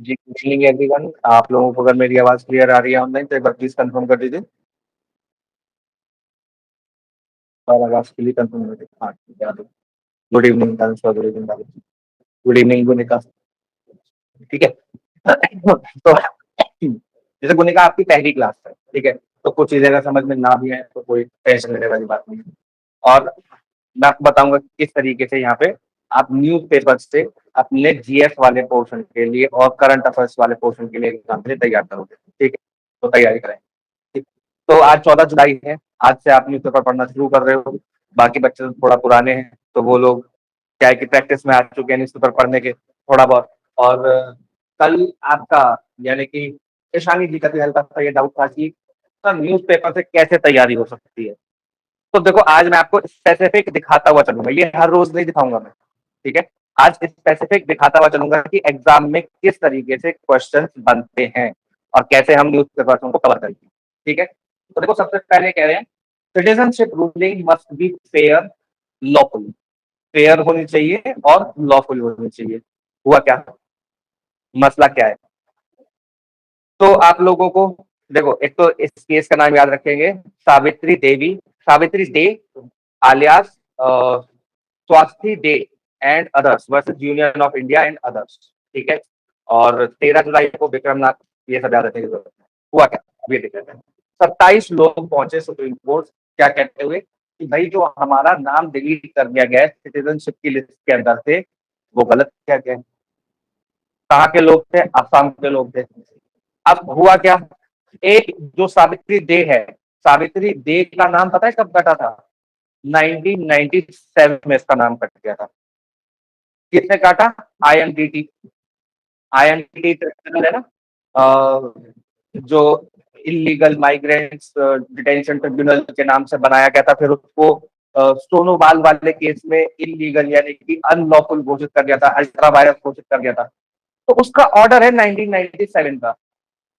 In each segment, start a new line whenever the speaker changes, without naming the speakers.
जी, good evening everyone. आप लोगों को अगर मेरी आवाज़ क्लियर आ रही है ऑनलाइन तो एक बार प्लीज़ कन्फर्म कर दीजिए। और आवाज़ क्लियर कन्फर्म कर दीजिए। हाँ, ठीक है। Good evening Tanushka, good evening बाबू। Good evening Gunika. ठीक है? तो जैसे गुनिका आपकी पहली क्लास है, ठीक है? तो कुछ चीज़ें अगर समझ में ना भी आए तो कोई टेंशन लेने वाली बात नहीं है। और मैं आपको बताऊँगा कि किस तरीके से यहाँ पे आप न्यूज़पेपर से अपने जीएस वाले पोर्शन के लिए और करंट अफेयर्स वाले पोर्शन के लिए एग्ज़ाम के लिए तैयार करोगे। ठीक है? तो तैयारी करें। ठीक। तो आज 14 जुलाई है, आज से आप न्यूज़पेपर पढ़ना शुरू कर रहे हो। बाकी बच्चे तो थोड़ा पुराने हैं, तो वो लोग क्या है कि प्रैक्टिस में आ चुके हैं न्यूज़पेपर पढ़ने के थोड़ा बहुत। और कल आपका यानी कि ईशानी जी का भी हल्का सा ये डाउट था कि सर न्यूज़पेपर से कैसे तैयारी हो सकती है? तो देखो आज मैं आपको स्पेसिफिक दिखाता हुआ चलूँगा, ये हर रोज़ नहीं दिखाऊँगा मैं, ठीक है? आज स्पेसिफिक दिखाता हुआ चलूँगा कि एग्ज़ाम में किस तरीके से क्वेश्चन्स बनते हैं और कैसे हम न्यूज़पेपर्स को कवर करेंगे, ठीक है? तो देखो सबसे पहले कह रहे हैं citizenship ruling must be fair, lawful. Fair होनी चाहिए और लॉफुल होनी चाहिए। हुआ क्या? मसला क्या है? तो आप लोगों को देखो एक तो इस केस का नाम याद रखेंगे, Savitri Devi, Savitri De alias Swasthi De and others versus Union of India and others. ठीक है? और 13 जुलाई को विक्रमनाथ, ये सब याद रखने की जरूरत है। हुआ क्या? ये देख लेते हैं। 27 लोग पहुंचे सुप्रीम कोर्ट, क्या कहते हुए कि भाई जो हमारा नाम डिलीट कर दिया गया है सिटीजनशिप की लिस्ट के अंदर से, वो गलत किया गया है। कहाँ के लोग थे? आसाम के लोग थे। अब हुआ क्या? एक जो सावित्री डे है, सावित्री डे का नाम पता है कब कटा था? 1997 में इसका नाम कट गया था। किसने काटा? आईएनडीटी। आईएनडीटी ट्रिब्यूनल है ना, जो इलीगल माइग्रेंट्स डिटेंशन ट्रिब्यूनल के नाम से बनाया गया था। फिर उसको सोनोवाल वाले केस में इलीगल यानी कि अनलॉफुल घोषित कर दिया था, अल्ट्रा वायरस घोषित कर दिया था। तो उसका ऑर्डर है 1997 का।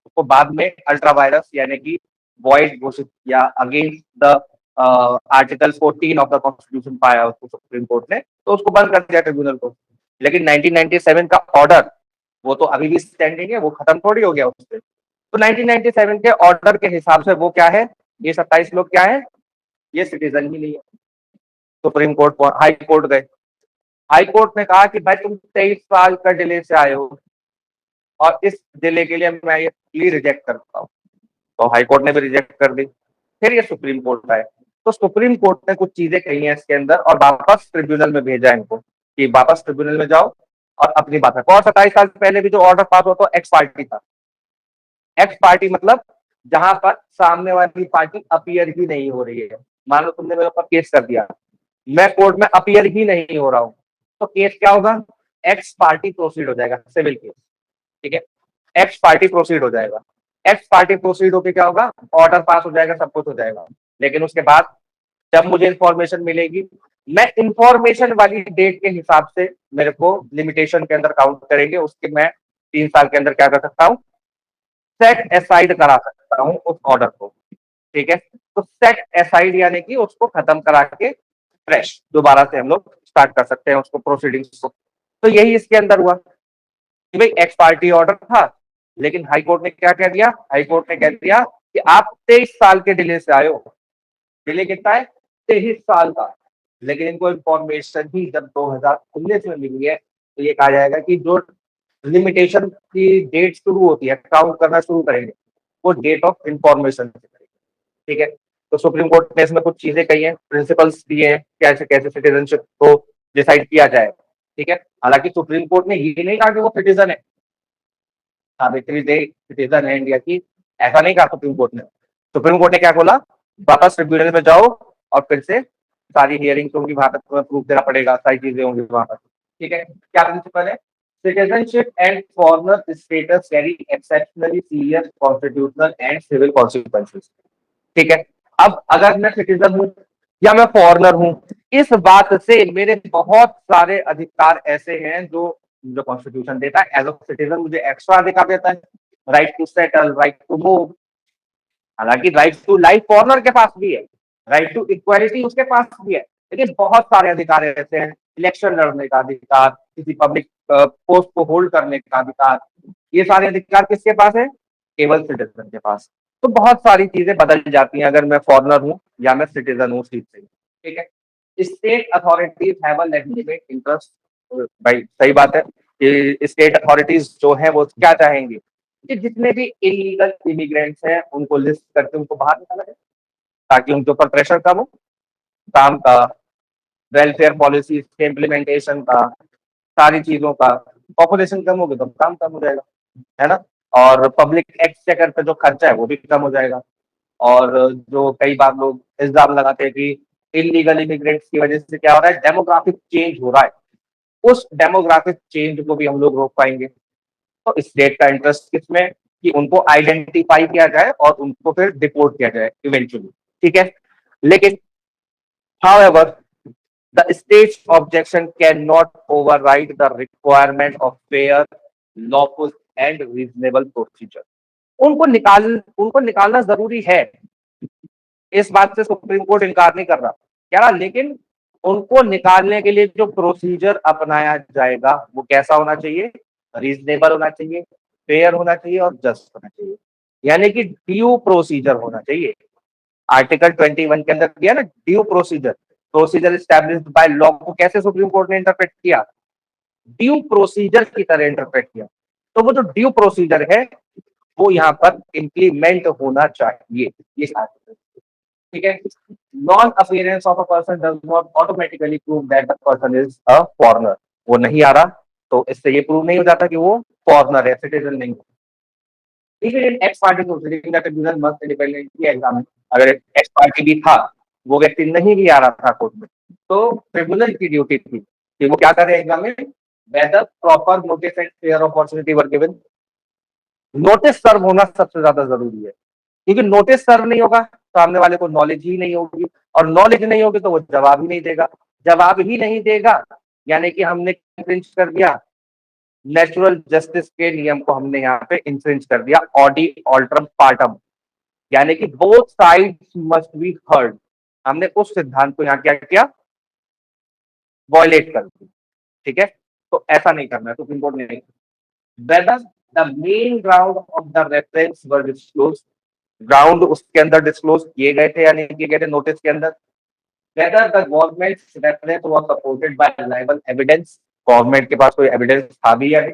उसको बाद में अल्ट्रा वायरस यानी कि वॉइड घोषित किया against the article 14 of the constitution पाया उसको सुप्रीम कोर्ट ने, तो उसको बंद कर दिया ट्रिब्यूनल को। लेकिन 1997 का ऑर्डर वो तो अभी भी स्टैंडिंग है, वो खत्म थोड़ी हो गया उससे। तो 1997 के ऑर्डर के हिसाब से वो क्या है, ये 27 लोग क्या है, ये सिटीजन ही नहीं है। सुप्रीम कोर्ट, हाई कोर्ट गए। हाई कोर्ट ने कहा कि भाई तुम 23 साल का डिले से आए हो और इस डिले के लिए मैं ये प्ली रिजेक्ट करता हूँ। तो हाई कोर्ट ने भी रिजेक्ट कर दी। फिर ये सुप्रीम कोर्ट आए, तो सुप्रीम कोर्ट ने कुछ चीजें कही हैं इसके अंदर और वापस ट्रिब्यूनल में भेजा इनको कि वापस ट्रिब्यूनल में जाओ और अपनी बात रखो। और 27 साल पहले भी जो ऑर्डर पास हुआ तो एक्स पार्टी था। एक्स पार्टी मतलब जहां पर सामने वाली पार्टी अपीयर ही नहीं हो रही है। मान लो तुमने मेरे ऊपर केस कर दिया, मैं कोर्ट में अपीयर ही नहीं हो रहा हूँ, तो केस क्या होगा? एक्स पार्टी प्रोसीड हो जाएगा, सिविल केस। ठीक है? एक्स पार्टी प्रोसीड हो जाएगा। एक्स पार्टी प्रोसीड होकर क्या होगा? ऑर्डर पास हो जाएगा, सब कुछ हो जाएगा। लेकिन उसके बाद जब मुझे इंफॉर्मेशन मिलेगी, मैं इंफॉर्मेशन वाली डेट के हिसाब से मेरे को लिमिटेशन के अंदर काउंट करेंगे, उसके मैं 3 साल के अंदर क्या कर सकता हूँ? सेट एसाइड करा सकता हूँ उस ऑर्डर को। ठीक है? तो सेट एसाइड यानी कि उसको खत्म करा के फ्रेश दोबारा से हम लोग स्टार्ट कर सकते हैं उसको, प्रोसीडिंग्स को। तो यही इसके अंदर हुआ कि भाई एक्स पार्टी ऑर्डर था, लेकिन हाई कोर्ट ने क्या कह दिया? हाई कोर्ट ने कह दिया कि आप 23 साल के डिले से आए हो। डिले कितना है? 23 साल का। लेकिन इनको इंफॉर्मेशन ही जब 2019 में मिली है, तो ये कहा जाएगा कि जो लिमिटेशन की डेट शुरू होती है, काउंट करना शुरू करेंगे, वो डेट ऑफ इंफॉर्मेशन से करेंगे। ठीक है? तो सुप्रीम कोर्ट ने इसमें कुछ चीजें कही हैं, प्रिंसिपल्स दिए हैं, कैसे कैसे सिटीजनशिप को डिसाइड किया जाए। ठीक है? हालांकि सुप्रीम कोर्ट ने ये नहीं कहा कि वो सिटीजन है, सावित्री डे सिटीजन है इंडिया की, ऐसा नहीं कहा सुप्रीम कोर्ट ने। सुप्रीम कोर्ट ने क्या बोला? वापस ट्रिब्यूनल में जाओ और फिर से सारी हियरिंग होंगी, वहां पर तुम्हें प्रूफ देना पड़ेगा, सारी चीजें होंगी वहां पर। ठीक है? क्या प्रिंसिपल है? Citizenship and foreigner status carry exceptionally serious constitutional and civil consequences. ठीक है? अब अगर मैं सिटीजन हूं या मैं फॉरनर हूं, इस बात से मेरे बहुत सारे अधिकार ऐसे हैं जो जो कॉन्स्टिट्यूशन देता है। एज अ सिटीजन मुझे एक्स्ट्रा अधिकार देता है, right to settle, right to move. हालांकि राइट टू लाइफ फॉरनर के पास भी है, राइट टू इक्वालिटी उसके पास भी है, लेकिन बहुत सारे अधिकार ऐसे हैं। इलेक्शन लड़ने का अधिकार, किसी पब्लिक पोस्ट को होल्ड करने का अधिकार, ये सारे अधिकार किसके पास है? केवल सिटीजन के पास। तो बहुत सारी चीजें बदल जाती हैं अगर मैं फॉरनर हूँ या मैं सिटीजन हूँ सीट से, ठीक है। State authorities have a legitimate interest. भाई सही बात है कि स्टेट अथॉरिटीज जो है वो क्या चाहेंगे कि जितने भी इलीगल इमिग्रेंट्स हैं उनको लिस्ट करके उनको बाहर निकाला जाए, ताकि उनके ऊपर प्रेशर कम हो, काम का, वेलफेयर पॉलिसीज के इम्प्लीमेंटेशन का, सारी चीजों का। पॉपुलेशन कम होगी तो काम कम हो जाएगा, है ना। और पब्लिक एक्सचेकर पे जो खर्चा है वो भी कम हो जाएगा। और जो कई बार लोग इल्जाम लगाते हैं कि इलीगल इमिग्रेंट्स की वजह से क्या हो रहा है, डेमोग्राफिक चेंज हो रहा है, उस डेमोग्राफिक चेंज को भी हम लोग रोक पाएंगे। तो स्टेट का इंटरेस्ट किसमें कि उनको आइडेंटिफाई किया जाए और उनको फिर डिपोर्ट किया जाए इवेंचुअली, ठीक है। लेकिन however the state's objection cannot override the requirement of fair, lawful and reasonable procedure। उनको निकालना जरूरी है, इस बात से सुप्रीम कोर्ट इनकार नहीं कर रहा, कह रहा लेकिन उनको निकालने के लिए जो प्रोसीजर अपनाया जाएगा वो कैसा होना चाहिए? रीजनेबल होना चाहिए, फेयर होना चाहिए और जस्ट होना चाहिए, यानी कि ड्यू प्रोसीजर होना चाहिए। आर्टिकल 21 के अंदर दिया ना, due procedure, procedure established by law को कैसे सुप्रीम कोर्ट ने इंटरप्रेट किया? ड्यू प्रोसीजर की तरह इंटरप्रेट किया। तो वो जो ड्यू प्रोसीजर है वो यहाँ पर इंप्लीमेंट होना चाहिए, ये आर्टिकल, ठीक है। Non appearance of a person does not automatically prove that the person is a foreigner. वो नहीं आ रहा तो इससे ये प्रूव नहीं हो जाता कि वो फॉरेनर है, सिटीजन नहीं। Even in ex party considering that a tribunal must independently examine, अगर एक्स पार्टी भी था, वो व्यक्ति नहीं भी आ रहा था कोर्ट में, तो ट्रिब्यूनल की ड्यूटी थी कि वो क्या करे, examine whether proper notice and fair opportunity were given. Notice serve होना सबसे ज्यादा जरूरी है, क्योंकि नोटिस सर्व नहीं होगा सामने वाले को नॉलेज ही नहीं होगी, और नॉलेज नहीं होगी तो वो जवाब ही नहीं देगा। जवाब ही नहीं देगा यानी कि हमने इंफ्रिंज कर दिया नेचुरल जस्टिस के नियम को, हमने यहाँ पे इंफ्रिंज कर दिया ऑडी ऑल्ट्रम पार्टम, यानी कि both sides must be heard. हमने उस सिद्धांत को यहाँ क्या किया, वॉयलेट कर दिया, ठीक है। तो ऐसा नहीं करना है सुप्रीम कोर्ट ने। whether the main ground of the reference were disclosed, ground उसके अंदर डिस्क्लोज किए गए थे या नहीं किए गए थे नोटिस के अंदर। whether the government's reference was supported by reliable evidence, government के पास कोई एविडेंस था भी या नहीं।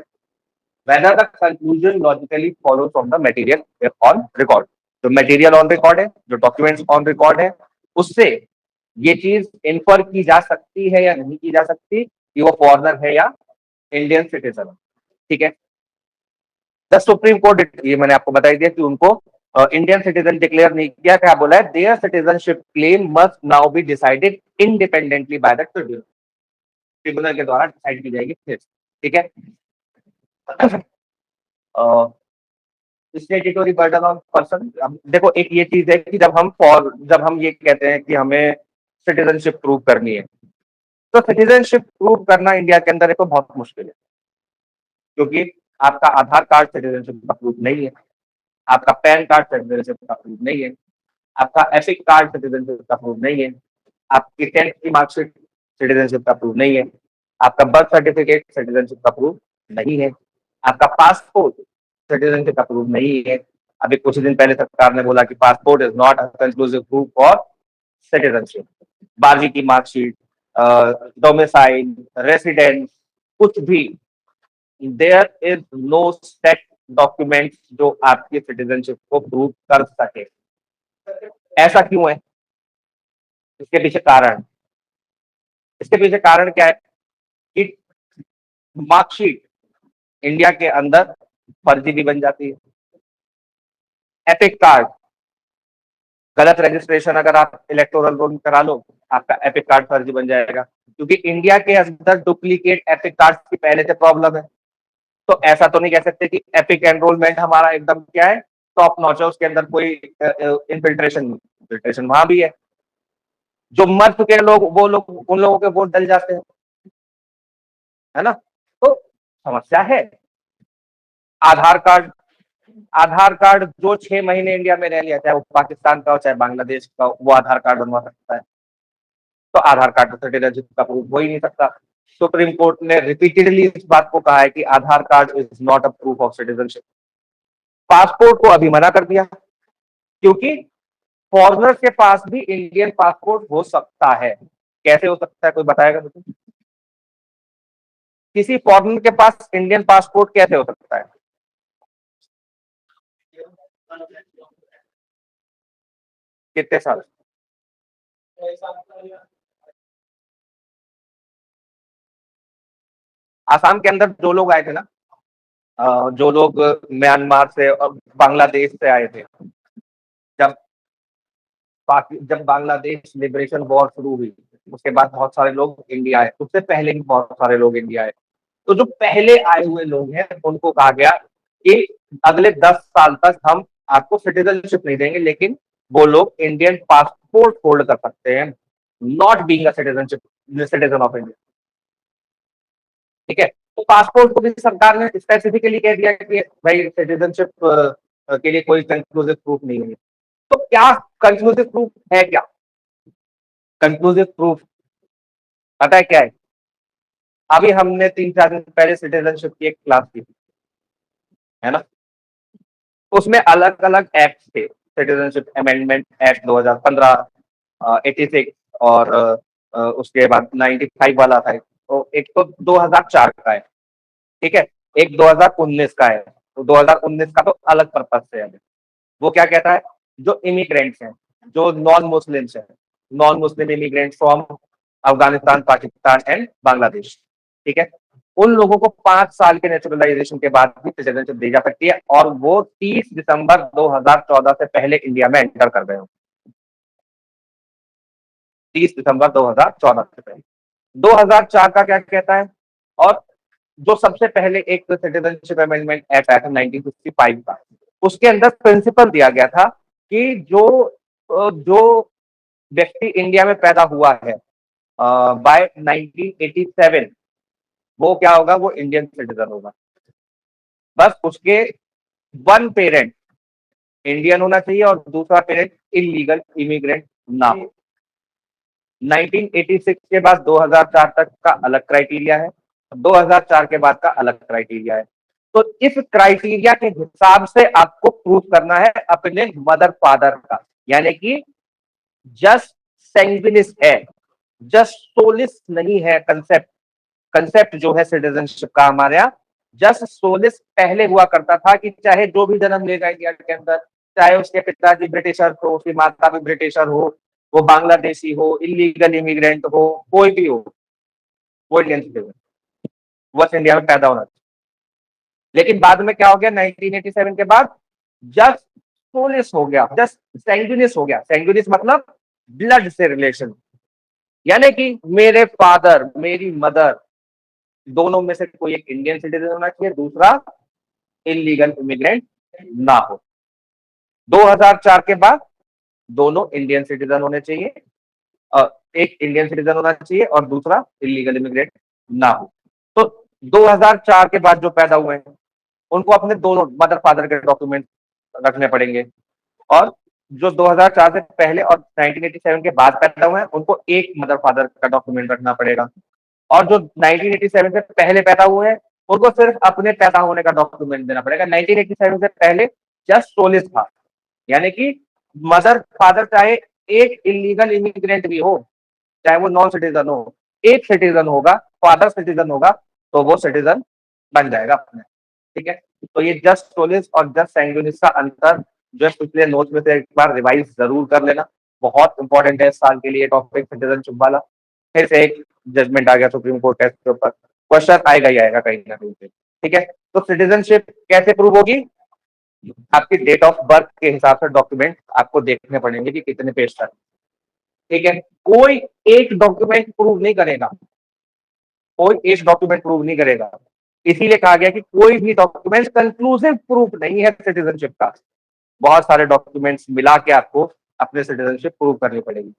whether the conclusion logically follows from the material on record, जो मटेरियल ऑन रिकॉर्ड है, जो डॉक्यूमेंट्स ऑन रिकॉर्ड है, उससे ये चीज इन्फर की जा सकती है या नहीं की जा सकती कि वो फॉरनर है या इंडियन सिटीजन, ठीक है। द सुप्रीम कोर्ट, ये मैंने आपको बता दिया कि उनको इंडियन सिटीजन डिक्लेयर नहीं किया, क्या बोला है, their citizenship claim must now be decided independently by the tribunal, tribunal के द्वारा डिसाइड की जाएगी फिर, ठीक है। स्टेट्यूटरी बर्डन ऑन पर्सन, अब देखो एक ये चीज है कि जब हम ये कहते हैं कि हमें सिटीजनशिप प्रूव करनी है, तो सिटीजनशिप प्रूव करना इंडिया के अंदर एक तो बहुत मुश्किल है, क्योंकि आपका आधार कार्ड सिटीजनशिप का प्रूफ नहीं है, आपका पैन कार्ड सिटीजनशिप का प्रूफ नहीं है, आपका एपिक कार्ड सिटीजनशिप का प्रूफ नहीं है, आपकी 10th की मार्कशीट सिटीजनशिप का प्रूफ नहीं है, आपका बर्थ सर्टिफिकेट सिटीजनशिप का प्रूफ नहीं है, आपका पासपोर्ट सिटीजनशिप का प्रूफ नहीं है। अभी कुछ दिन पहले सरकार ने बोला कि passport is not conclusive proof for citizenship. 12वीं की मार्कशीट, डोमिसाइल, रेसिडेंस, कुछ भी, there is no set document जो आपकी सिटीजनशिप को प्रूव कर सके। ऐसा क्यों है? इसके पीछे कारण, इसके पीछे कारण क्या है कि मार्कशीट इंडिया के अंदर फर्जी भी बन जाती है। एपिक कार्ड, गलत रजिस्ट्रेशन अगर आप इलेक्टोरल रोल में करा लो, आपका एपिक कार्ड फर्जी बन जाएगा, क्योंकि इंडिया के अंदर डुप्लीकेट एपिक कार्ड की पहले से प्रॉब्लम है। तो ऐसा तो नहीं कह सकते कि एपिक एनरोलमेंट हमारा एकदम क्या है, टॉप नॉच है, उसके अंदर कोई इन्फिल्ट्रेशन, इन्फिल्ट्रेशन वहां भी है। जो मर चुके लोग, वो लोग, उन लोगों के वोट डल जाते हैं, है ना। तो समस्या है। आधार कार्ड, आधार कार्ड जो 6 महीने इंडिया में रह लिया, चाहे वो पाकिस्तान का हो चाहे बांग्लादेश का, वो आधार कार्ड बनवा सकता है। तो आधार कार्ड तो सिटीजनशिप का प्रूफ हो ही नहीं सकता। सुप्रीम कोर्ट ने रिपीटेडली इस बात को कहा है कि Aadhaar card is not a proof of citizenship. Passport को अभी मना कर दिया, क्योंकि फॉरेनर के पास भी इंडियन पासपोर्ट हो सकता है। कैसे हो सकता है, कोई बताएगा मुझे? किसी फॉरेनर के पास इंडियन पासपोर्ट कैसे हो सकता है? कितने साल? आसाम के अंदर जो लोग आए थे ना, जो लोग म्यांमार से और बांग्लादेश से आए थे, जब जब बांग्लादेश लिबरेशन वॉर शुरू हुई, उसके बाद बहुत सारे लोग इंडिया आए, उससे पहले भी बहुत सारे लोग इंडिया आए। तो जो पहले आए हुए लोग हैं उनको कहा गया कि अगले 10 साल तक हम आपको सिटीजनशिप नहीं देंगे, लेकिन वो लोग इंडियन पासपोर्ट होल्ड कर सकते हैं, not being a citizenship citizen of India. ठीक है, तो पासपोर्ट को भी सरकार ने स्पेसिफिकली कह दिया कि भाई सिटीजनशिप के लिए कोई कंक्लूसिव प्रूफ नहीं है। तो क्या कंक्लूसिव प्रूफ है? क्या कंक्लूसिव प्रूफ पता है क्या है? अभी हमने 3-4 दिन पहले सिटीजनशिप की एक क्लास की थी, है ना? उसमें अलग अलग एक्ट थे, सिटीजनशिप अमेंडमेंट एक्ट 2015, 86, और उसके बाद 95 वाला था। तो एक तो 2004 का है, ठीक है, एक 2019 का है। तो 2019 का तो अलग पर्पज से है। वो क्या कहता है? जो इमिग्रेंट्स हैं, जो नॉन मुस्लिम्स हैं, non Muslim immigrant from Afghanistan, Pakistan and Bangladesh, ठीक है, उन लोगों को 5 साल के नेचुरलाइजेशन के बाद भी सिटीजनशिप दी जा सकती है, और वो 30 दिसंबर 2014 से पहले इंडिया में एंटर कर गए हो। 30 दिसंबर 2014 से पहले। 2004 का क्या कहता है? और जो सबसे पहले एक सिटीजनशिप अमेंडमेंट एक्ट आया था 1965 का, उसके अंदर प्रिंसिपल दिया गया था कि जो व्यक्ति इंडिया में पैदा हुआ है बाय 1987, वो क्या होगा? वो इंडियन सिटीजन होगा। बस उसके वन पेरेंट इंडियन होना चाहिए और दूसरा पेरेंट इलीगल इमिग्रेंट ना हो। 1986 के बाद 2004 तक का अलग क्राइटेरिया है, 2004 के बाद का अलग क्राइटेरिया है। तो इस क्राइटेरिया के हिसाब से आपको प्रूव करना है अपने मदर फादर का, यानी कि जस्ट सेंग्विनिस है, जस्ट सोलिस नहीं है। कंसेप्ट कंसेप्ट जो है सिटीजनशिप का हमारे यहाँ, जस्ट सोलिस पहले हुआ करता था कि चाहे जो भी जन्म लेगा इंडिया के अंदर, चाहे उसके पिताजी ब्रिटिशर हो, उसकी माता भी ब्रिटिशर हो, वो बांग्लादेशी हो, इलीगल इमिग्रेंट हो, कोई भी हो, वो इंडियन सिटीजन, बस इंडिया में पैदा होना चाहिए। लेकिन बाद में क्या हो गया? 1987 के बाद जस्ट सोलिस हो गया, जस्ट सेंगुइनिस हो गया। सेंगुइनिस मतलब ब्लड से रिलेशन, यानी कि मेरे फादर मेरी मदर दोनों में से कोई एक इंडियन सिटीजन होना चाहिए, दूसरा इलीगल इमिग्रेंट ना हो। 2004 के बाद दोनों इंडियन सिटीजन होने चाहिए, एक इंडियन सिटीजन होना चाहिए और दूसरा इलीगल इमिग्रेंट ना हो। तो 2004 के बाद जो पैदा हुए हैं उनको अपने दोनों मदर फादर के डॉक्यूमेंट रखने पड़ेंगे, और जो 2004 से पहले और 1987 के बाद पैदा हुए हैं उनको एक मदर फादर का डॉक्यूमेंट रखना पड़ेगा, और जो 1987 से पहले पैदा हुए हैं उनको सिर्फ अपने पैदा होने का डॉक्यूमेंट देना पड़ेगा। 1987 से पहले जस्ट सोलिस था, यानी कि मदर फादर चाहे एक इलीगल इमिग्रेंट भी हो, चाहे वो नॉन सिटीजन हो, एक सिटीजन होगा, फादर सिटीजन होगा, तो वो सिटीजन बन जाएगा अपने। ठीक है, तो ये जस्ट सोलिस और जस्ट सैंग्विनिस का अंतर जो है पिछले नोट्स में से एक बार रिवाइज जरूर कर लेना, बहुत इंपॉर्टेंट है इस साल के लिए टॉपिक सिटीजनशिप वाला। फिर से एक जजमेंट आ गया सुप्रीम कोर्ट टेस्ट के ऊपर, क्वेश्चन आएगा ही आएगा कहीं ना कहीं से। ठीक है, तो सिटीजनशिप कैसे प्रूव होगी? आपकी डेट ऑफ बर्थ के हिसाब से डॉक्यूमेंट आपको देखने पड़ेंगे कि कितने पेज तक। ठीक है, कोई एक डॉक्यूमेंट प्रूव नहीं करेगा, कोई एक डॉक्यूमेंट प्रूव नहीं करेगा। इसीलिए कहा गया कि कोई भी डॉक्यूमेंट कंक्लूसिव प्रूफ नहीं है सिटीजनशिप का। बहुत सारे डॉक्यूमेंट्स मिला के आपको अपने सिटीजनशिप प्रूव करनी पड़ेगी।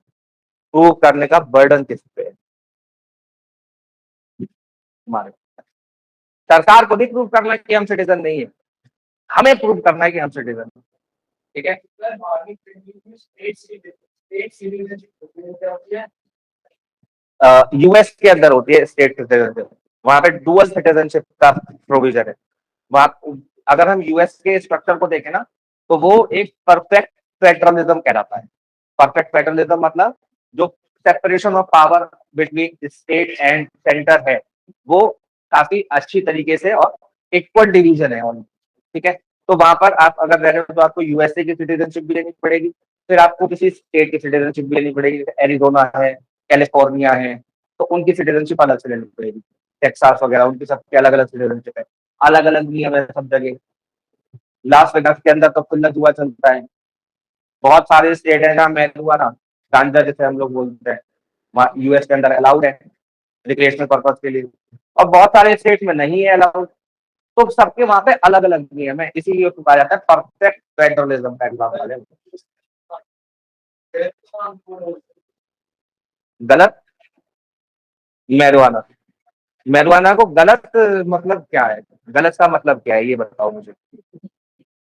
प्रूव करने का बर्डन किस पे है? हमारे सरकार को भी प्रूव करना है कि हम सिटीजन नहीं है, हमें प्रूव करना है कि हम सिटीजन। ठीक है, यूएस के अंदर होती है स्टेट सिटीजनशिप, वहां पे डुअल सिटीजनशिप का प्रोविजन है। वहां अगर हम यूएस के स्ट्रक्चर को देखें ना, तो वो एक परफेक्ट फेडरलिज्म कहलाता है। परफेक्ट फेडरलिज्म मतलब जो separation of power between state and centre है, वो काफी अच्छी तरीके से और इक्वल डिवीजन है। ठीक है, तो वहां पर आप अगर रह रहे हो तो आपको यूएसए की सिटीजनशिप भी लेनी पड़ेगी, फिर आपको किसी स्टेट की सिटीजनशिप भी लेनी पड़ेगी, जैसे एरिजोना है, कैलिफोर्निया है, तो उनकी सिटीजनशिप अलग से लेनी पड़ेगी। टेक्सास वगैरह उनकी सबकी अलग अलग सिटीजनशिप है, अलग अलग नियम है सब जगह। लास वेगास के अंदर तो खुला जुआ चलता है। बहुत सारे स्टेट है जहाँ मैरिजुआना, गांजा जिसे हम लोग बोलते हैं, वहाँ यूएस के अंदर अलाउड है रिक्रिएशनल पर्पज के लिए, और बहुत सारे स्टेट में नहीं है अलाउड। तो सबके वहां पे अलग अलग नियम है, इसीलिए उसको कहा जाता है परफेक्ट फेडरलिज्म का एग्जाम्पल है। गलत मैरिजुआना, मैरिजुआना को गलत मतलब क्या है? गलत का मतलब क्या है ये बताओ मुझे।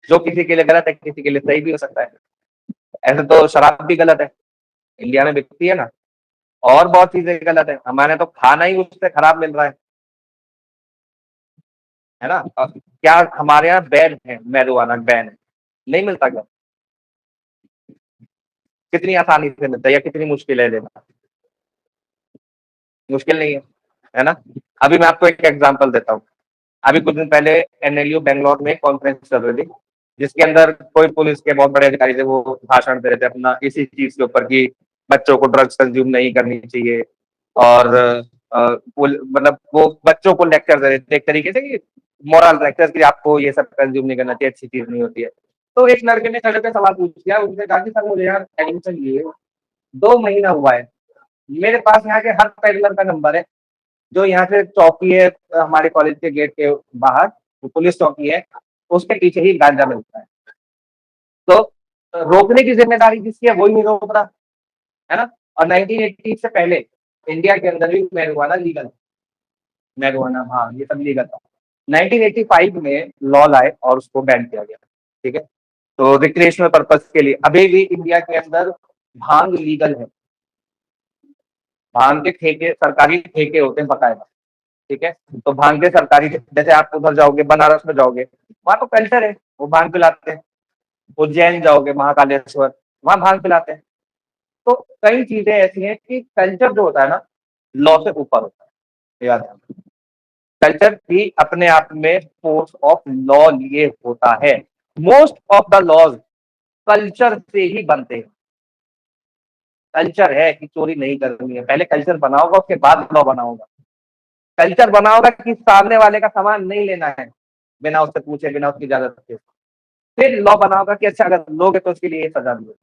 जो किसी के लिए गलत है किसी के लिए सही भी हो सकता है। ऐसे तो शराब भी गलत है, इंडिया में बिकती है ना, और बहुत चीजें गलत है, हमारे तो खाना ही उससे खराब मिल रहा है ना। क्या हमारे यहाँ बैन है मैरिजुआना, बैन है? नहीं मिलता क्या? कितनी आसानी से मिलता है या कितनी मुश्किल है लेना? मुश्किल नहीं है ना। अभी मैं आपको एक एग्जांपल देता हूँ। अभी कुछ दिन पहले एनएलयू बैंगलोर में कॉन्फ्रेंस चल रही थी, जिसके अंदर कोई पुलिस के बहुत बड़े अधिकारी थे, वो भाषण दे रहे थे अपना इसी चीज के ऊपर कि बच्चों को ड्रग्स कंज्यूम नहीं करनी चाहिए। और मतलब वो बच्चों को लेक्चर दे रहे थे एक तरीके से कि मॉरल लेक्चर कि आपको ये सब कंज्यूम नहीं करना चाहिए, अच्छी चीज नहीं होती है। तो एक लड़के ने खड़े पे सवाल पूछ लिया, उसने कहा कि सर मुझे यार एडमिशन लिए 2 महीना हुआ है, मेरे पास यहाँ के हर पेडलर का नंबर है, जो यहाँ से चौकी है हमारे कॉलेज के गेट के बाहर, वो पुलिस चौकी है, उसके पीछे ही गांजा मिलता है। तो रोकने की जिम्मेदारी किसकी है? वही नहीं रोक रहा है ना। और 1980 से पहले इंडिया के अंदर भी मैरिजुआना लीगल, मैरिजुआना हाँ ये सब लीगल था। 1985 में लॉ लाए और उसको बैन किया गया। ठीक है, तो रिक्रिएशनल पर्पज के लिए अभी भी इंडिया के अंदर भांग लीगल है। भांग के ठेके, सरकारी ठेके होते हैं बकायदा। ठीक है, तो भांग के सरकारी, जैसे आप उधर जाओगे बनारस में जाओगे, वहां तो कल्चर है, वो भांग पिलाते हैं। उज्जैन जाओगे महाकालेश्वर, वहां भांग पिलाते हैं। तो कई चीजें ऐसी हैं कि कल्चर जो होता है ना, लॉ से ऊपर होता है, याद है। कल्चर भी अपने आप में फोर्स ऑफ लॉ लिए होता है। Most of the laws culture से ही बनते हैं। कल्चर है कि चोरी नहीं करनी है, पहले कल्चर बना होगा उसके बाद लॉ बना होगा। कल्चर बना होगा कि सामने वाले का सामान नहीं लेना है बिना उससे पूछे, बिना उसकी इजाजत के, फिर लॉ बना होगा कि अच्छा अगर लोगे तो उसके लिए सजा दी।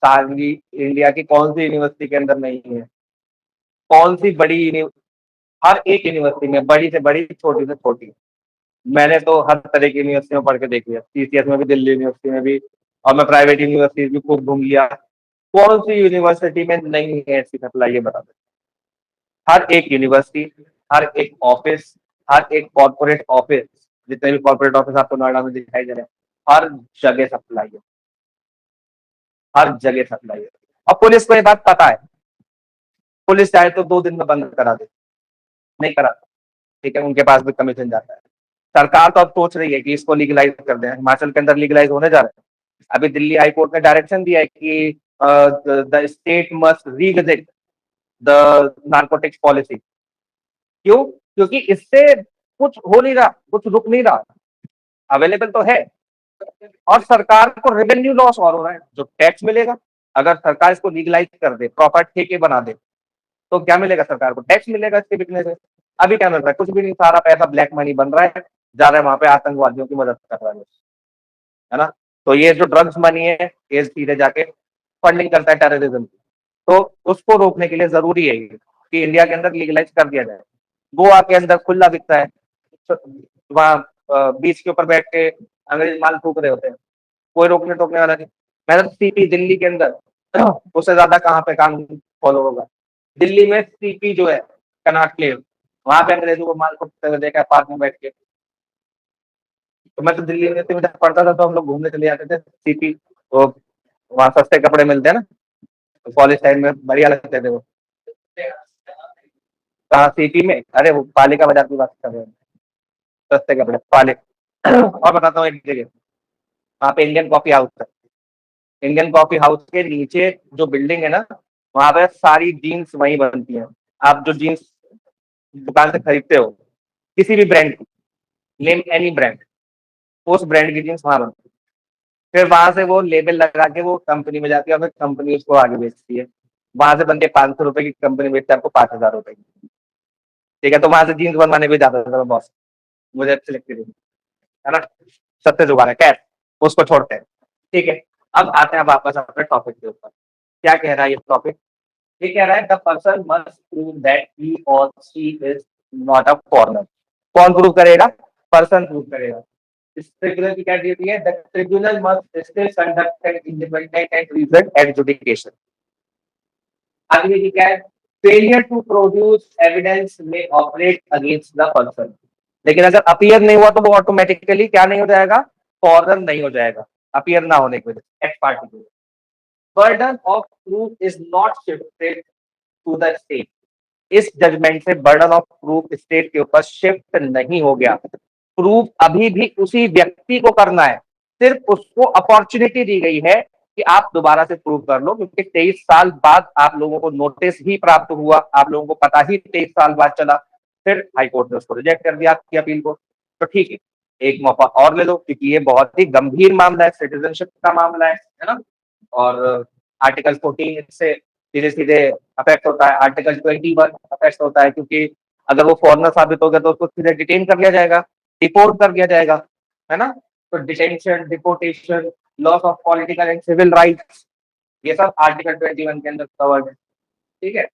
सारी इंडिया की कौन सी यूनिवर्सिटी के अंदर नहीं है? कौन सी बड़ी, हर एक यूनिवर्सिटी में, बड़ी से बड़ी छोटी से छोटी। मैंने तो हर तरह की यूनिवर्सिटी में पढ़ के देख लिया, सीसीएस में भी, दिल्ली यूनिवर्सिटी में भी, और मैं प्राइवेट यूनिवर्सिटी भी खूब घूम लिया। कौन सी यूनिवर्सिटी में नहीं है ऐसी सप्लाई, ये बता दो। हर एक यूनिवर्सिटी, हर एक ऑफिस, हर एक कॉर्पोरेट ऑफिस, जितने भी कॉर्पोरेट ऑफिस आपको नोएडा में दिखाई दे रहे हैं, हर जगह सप्लाई है, हर जगह सप्लाई है। और पुलिस को ये बात पता है, पुलिस चाहे तो 2 दिन में बंद करा दे, नहीं करा। ठीक है, उनके पास भी कमीशन जाता है। सरकार तो अब सोच रही है कि इसको लीगलाइज कर दें, हिमाचल के अंदर लीगलाइज होने जा रहा है। अभी दिल्ली हाई कोर्ट ने डायरेक्शन दिया है कि the state must revisit the narcotics policy. क्यों? क्योंकि इससे कुछ हो नहीं रहा, कुछ रुक नहीं रहा, अवेलेबल तो है। और सरकार को रेवेन्यू लॉस और हो रहा है, जो टैक्स मिलेगा, अगर सरकार इसको लीगलाइज कर दे, प्रॉपर ठेके बना दे, तो क्या मिलेगा? सरकार को टैक्स मिलेगा इसके बिकने से। अभी क्या मिल रहा है? कुछ भी नहीं, सारा पैसा ब्लैक मनी बन रहा है, जा रहा है वहां पे आतंकवादियों की मदद कर रहा है ना। तो ये जो ड्रग्स मनी है, ये सीधे जाके फंडिंग करता है टेररिज्म की। तो उसको रोकने के लिए जरूरी है कि इंडिया के अंदर लीगलाइज कर दिया जाए। गोवा के अंदर खुला बिकता है, वहाँ बीच के ऊपर बैठ के अंग्रेज माल फूक रहे होते हैं, कोई रोकने टोकने वाला नहीं। मैंने तो सीपी दिल्ली के अंदर उससे ज्यादा कहाँ पे कानून फॉलो होगा। दिल्ली में सीपी जो है, कनॉट प्लेस, वहां पे अंग्रेजों को माल फूकते हुए देखा पार्क में बैठ के। तो मैं तो दिल्ली में जब पढ़ता था तो हम लोग घूमने चले जाते थे सीपी, वो वहाँ सस्ते कपड़े मिलते हैं ना, तो कॉलेज टाइम में बढ़िया लगते थे वो। कहाँ सीपी में? अरे वो पालिका बाजार की बात कर रहे हैं, सस्ते कपड़े पाले। और बताता हूँ एक जगह, वहाँ पे इंडियन कॉफी हाउस है। इंडियन कॉफी हाउस के नीचे जो बिल्डिंग है ना, वहां पे सारी जीन्स वहीं बनती हैं। आप जो जीन्स दुकान से खरीदते हो किसी भी ब्रांड की, नेम एनी ब्रांड, उस ब्रांड की जीन्स वहां बनती है। फिर वहां से वो लेबल लगा के वो कंपनी में जाती है और फिर कंपनी उसको आगे बेचती है। वहां से बनते 500 रुपए की, कंपनी बेचती है आपको 5,000 रुपए की। ठीक है, तो वहां से जीन्स बनवाने भी जाता था बॉस, मुझे अच्छी लगती थी, है ना। सत्य जुगाड़ है, खैर उसको छोड़ते हैं। ठीक है, अब आते हैं वापस अपने टॉपिक के ऊपर। क्या कह रहा है ये टॉपिक? ये कह रहा है the person must prove that he or she is not a foreigner. कौन प्रूव करेगा? पर्सन प्रूव करेगा। इस ट्रिब्यूनल की क्या ड्यूटी है? The tribunal must still conduct an independent and reason adjudication. आगे की क्या है? Failure to produce evidence may operate against the person. लेकिन अगर अपीयर नहीं हुआ तो वो ऑटोमेटिकली क्या नहीं हो जाएगा? फॉरेनर नहीं हो जाएगा, अपीयर ना होने की वजह से ex parte. Burden of proof is not shifted to the state. इस जजमेंट से बर्डन ऑफ प्रूफ स्टेट के ऊपर शिफ्ट नहीं हो गया। प्रूफ अभी भी उसी व्यक्ति को करना है, सिर्फ उसको अपॉर्चुनिटी दी गई है कि आप दोबारा से प्रूव कर लो, क्योंकि 23 साल बाद आप लोगों को नोटिस ही प्राप्त हुआ, आप लोगों को पता ही 23 साल बाद चला। फिर हाईकोर्ट ने उसको रिजेक्ट कर दिया आपकी अपील को। तो ठीक है, एक मौका और ले लो, क्योंकि ये बहुत ही गंभीर मामला है, सिटीजनशिप का मामला है ना। और आर्टिकल 14 से सीधे सीधे अफेक्ट होता है, आर्टिकल 21 अफेक्ट होता है, क्योंकि अगर वो फॉरनर साबित हो गया तो उसको सीधे डिटेन कर लिया जाएगा, डिपोर्ट कर दिया जाएगा, है ना। तो detention, deportation, loss of political and civil rights, ये सब आर्टिकल 21 के अंदर कवर्ड है। ठीक है,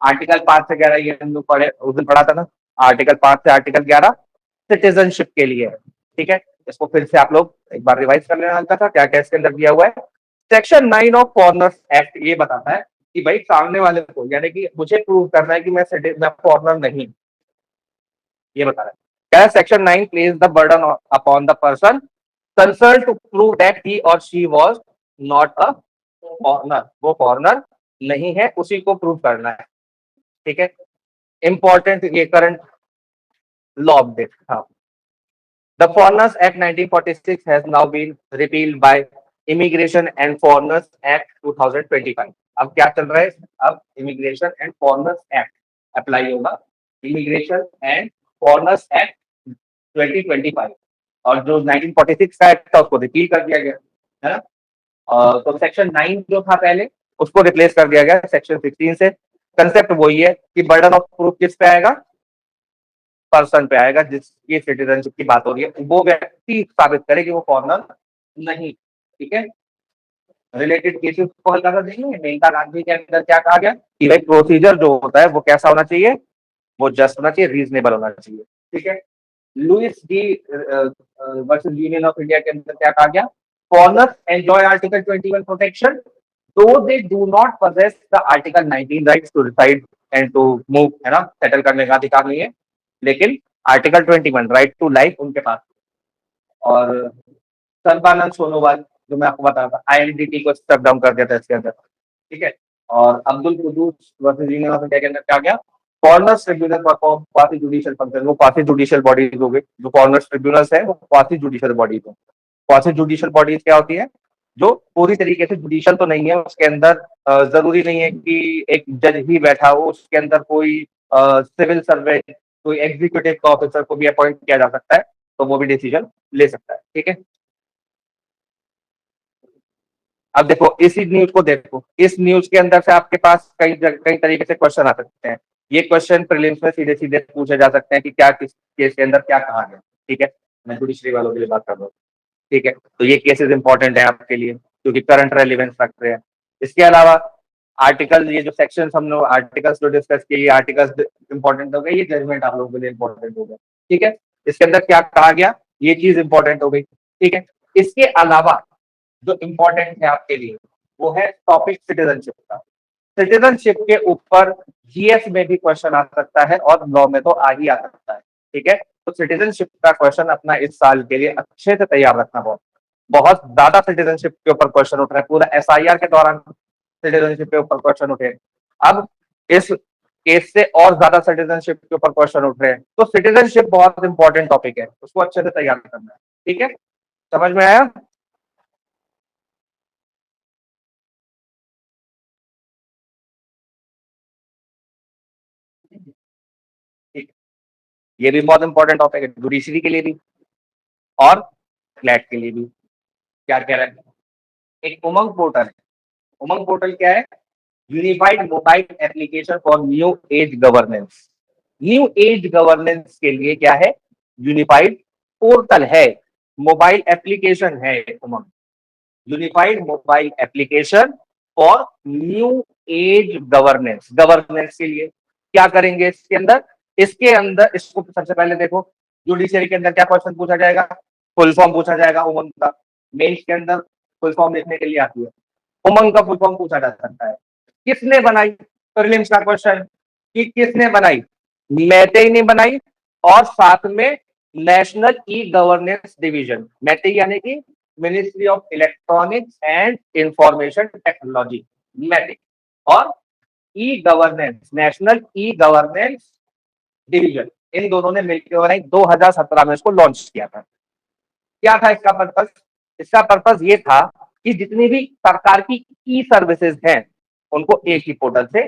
आर्टिकल 5 से 11 ये हम लोग पढ़े, उस दिन पढ़ा था ना। आर्टिकल 5 से आर्टिकल 11 सिटीजनशिप के लिए है। ठीक है, इसको फिर से आप लोग एक बार रिवाइज कर लेना, हल्का सा क्या क्या इसके अंदर दिया हुआ है। सेक्शन 9 ऑफ फॉरनर्स एक्ट ये बताता है कि भाई सामने वाले को, यानी कि मुझे प्रूव करना है कि मैं फॉरनर नहीं, ये बता रहा है। क्या section 9 place the burden upon the person concern to prove that he or she was not a foreigner. वो फॉरनर नहीं है, उसी को प्रूव करना है। ठीक है, इंपॉर्टेंट ये करंट लॉ अपडेट। हाँ, the foreigners act 1946 has now been repealed by immigration and foreigners act 2025। अब क्या चल रहा है? अब immigration and foreigners act apply होगा, इमिग्रेशन एंड फॉरनर्स एक्ट 2025। और जो 1946 का एक्ट था उसको रिपील कर दिया गया, है ना। तो सेक्शन 9 जो था पहले, उसको रिप्लेस कर दिया गया सेक्शन 16 से। कंसेप्ट वही है कि बर्डन ऑफ प्रूफ किस पे आएगा? पर्सन पे आएगा, जिसकी सिटीजनशिप की बात हो रही है, वो व्यक्ति साबित करे कि वो फॉरनर नहीं। ठीक है, रिलेटेड केसेस को हल्का कर देंगे। मेनका गांधी के अंदर क्या कहा गया कि भाई प्रोसीजर जो होता है वो कैसा होना चाहिए? वो जस्ट होना चाहिए, रीजनेबल होना चाहिए। ठीक है, Louis De versus Union of India के अंदर क्या कहा गया? फॉरनर्स एंजॉय आर्टिकल 21 प्रोटेक्शन दो they do not possess the article 19 rights to reside and to move, है ना, सेटल करने का अधिकार नहीं है, लेकिन आर्टिकल 21 राइट टू लाइफ उनके पास। और सर्बानंद सोनोवाल, जो मैं आपको बता रहा था, आईएनडीटी को स्टेप डाउन कर दिया था इसके अंदर। ठीक है, और Abdul Kuddus versus Union of India के अंदर क्या गया? Foreigners tribunal perform quasi judicial function. वो क्वासी जुडिशियल बॉडीज हो गई, जो फॉरनर्स ट्रिब्यूनल्स है वो क्वासी जुडिशियल बॉडीज है। क्वासी जुडिशियल बॉडीज क्या होती है? जो पूरी तरीके से जुडिशियल तो नहीं है, उसके अंदर जरूरी नहीं है कि एक जज ही बैठा हो, उसके अंदर कोई सिविल सर्वेंट, कोई एग्जीक्यूटिव ऑफिसर को भी अपॉइंट किया जा सकता है, तो वो भी डिसीजन ले सकता है। ठीक है, अब देखो इसी न्यूज को देखो, इस न्यूज के अंदर से आपके पास कई तरीके से क्वेश्चन आ सकते हैं। ये क्वेश्चन प्रीलिम्स में सीधे सीधे पूछे जा सकते हैं कि क्या किस केस के अंदर क्या कहा गया। ठीक है, मैं जुडिशरी वालों के लिए बात कर रहा हूँ। ठीक है, तो ये केसेस इंपॉर्टेंट है आपके लिए, क्योंकि करंट रेलिवेंस रख रहे हैं। इसके अलावा आर्टिकल, ये जो सेक्शन हम लोग आर्टिकल्स जो डिस्कस किए, आर्टिकल्स इंपॉर्टेंट हो गए, ये जजमेंट आप लोगों के लिए इंपॉर्टेंट हो गया। ठीक है, इसके अंदर क्या कहा गया, ये चीज इंपॉर्टेंट हो गई। ठीक है, इसके अलावा जो इम्पोर्टेंट है आपके लिए वो है टॉपिक सिटीजनशिप का। सिटीजनशिप के ऊपर जीएस में भी क्वेश्चन आ सकता है और लॉ में तो आ ही आ सकता है। ठीक है, तो सिटीजनशिप का क्वेश्चन अपना इस साल के लिए अच्छे से तैयार रखना बहुत बहुत ज्यादा सिटीजनशिप के ऊपर क्वेश्चन उठ रहे हैं, पूरा एसआईआर के दौरान सिटीजनशिप के ऊपर क्वेश्चन उठे। अब इस केस से और ज्यादा सिटीजनशिप के ऊपर क्वेश्चन उठ रहे हैं, तो सिटीजनशिप बहुत इंपॉर्टेंट टॉपिक है, उसको अच्छे से तैयार करना है। ठीक है, समझ में आया? ठीक, ये भी बहुत इंपॉर्टेंट टॉपिक है जुडिशरी के लिए भी और फ्लैट के लिए भी। क्या कह रहे हैं? एक उमंग पोर्टल है। उमंग पोर्टल क्या है? Unified mobile application for new age governance. New age governance के लिए क्या है? यूनिफाइड पोर्टल है, मोबाइल एप्लीकेशन है Umang. Unified mobile application for new age governance. Governance के लिए क्या करेंगे इसके अंदर? इसके अंदर इसको सबसे पहले देखो, जुडिशरी के अंदर क्या क्वेश्चन पूछा जाएगा? फुल फॉर्म पूछा जाएगा उमंग का। मेंस के अंदर फुल फॉर्म लिखने के लिए आती है, उमंग का फुल फॉर्म पूछा जा सकता है। किसने बनाई? प्रीलिम्स का क्वेश्चन कि किसने बनाई? मैते ने बनाई, और साथ में national e governance division, MeitY यानी कि ministry of electronics and information technology, MeitY, और e governance, national e governance division, इन दोनों ने मिलकर बनाई। 2017 में इसको लॉन्च किया था। क्या था इसका पर्पस? इसका पर्पस ये था कि जितनी भी सरकार की ई सर्विसेज हैं उनको एक ही पोर्टल से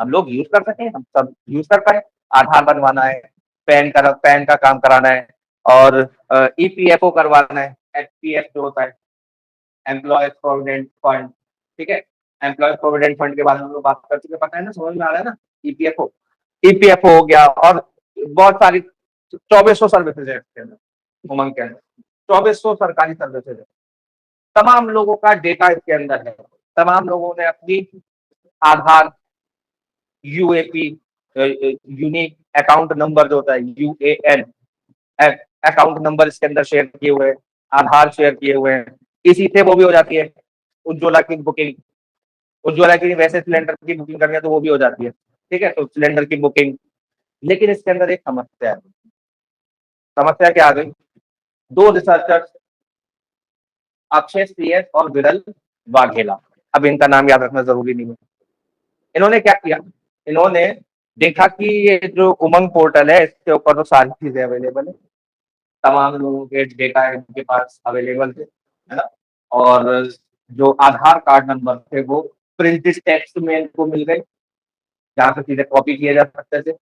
हम लोग यूज कर सकें, हम सब यूज कर पाए। आधार बनवाना है, पैन का काम कराना है, और ईपीएफओ करवाना है, एचपीएफ जो होता है, एम्प्लॉयज प्रोविडेंट फंड। ठीक है, एम्प्लॉयज प्रोविडेंट फंड के बारे में हम लोग बात कर चुके, पता है ना, समझ में आ रहा है ना? ईपीएफओ, ईपीएफओ हो गया, और बहुत सारी 2400 सर्विसेज है इसके अंदर, उमंग के अंदर 2400 सरकारी सर्विसेज है। तमाम लोगों का डेटा इसके अंदर है। तमाम लोगों ने अपनी आधार, यूएपी, यूनिक अकाउंट नंबर जो होता है, यूएएन अकाउंट नंबर इसके अंदर शेयर किए हुए हैं, आधार शेयर किए हुए हैं। इसी से वो भी हो जाती है उज्ज्वला की बुकिंग। उज्ज्वला की वैसे सिलेंडर की बुकिंग करनी है तो वो भी हो जाती है। ठीक है, तो सिलेंडर की बुकिंग। लेकिन इसके अंदर एक समस्या है। समस्या क्या आ गई? दो रिसर्चर्स, अक्षय सीएस और विरल वाघेला, अब इनका नाम याद रखना जरूरी नहीं है। इन्होंने क्या किया? इन्होंने देखा कि ये जो उमंग पोर्टल है इसके ऊपर तो सारी चीजें अवेलेबल है, तमाम लोगों के डेटा इनके पास अवेलेबल थे, है ना? और जो आधार कार्ड नंबर थे वो प्रिंटेड टेक्स्ट में इनको मिल गए, जहाँ से सीधे कॉपी किए जा सकते थे।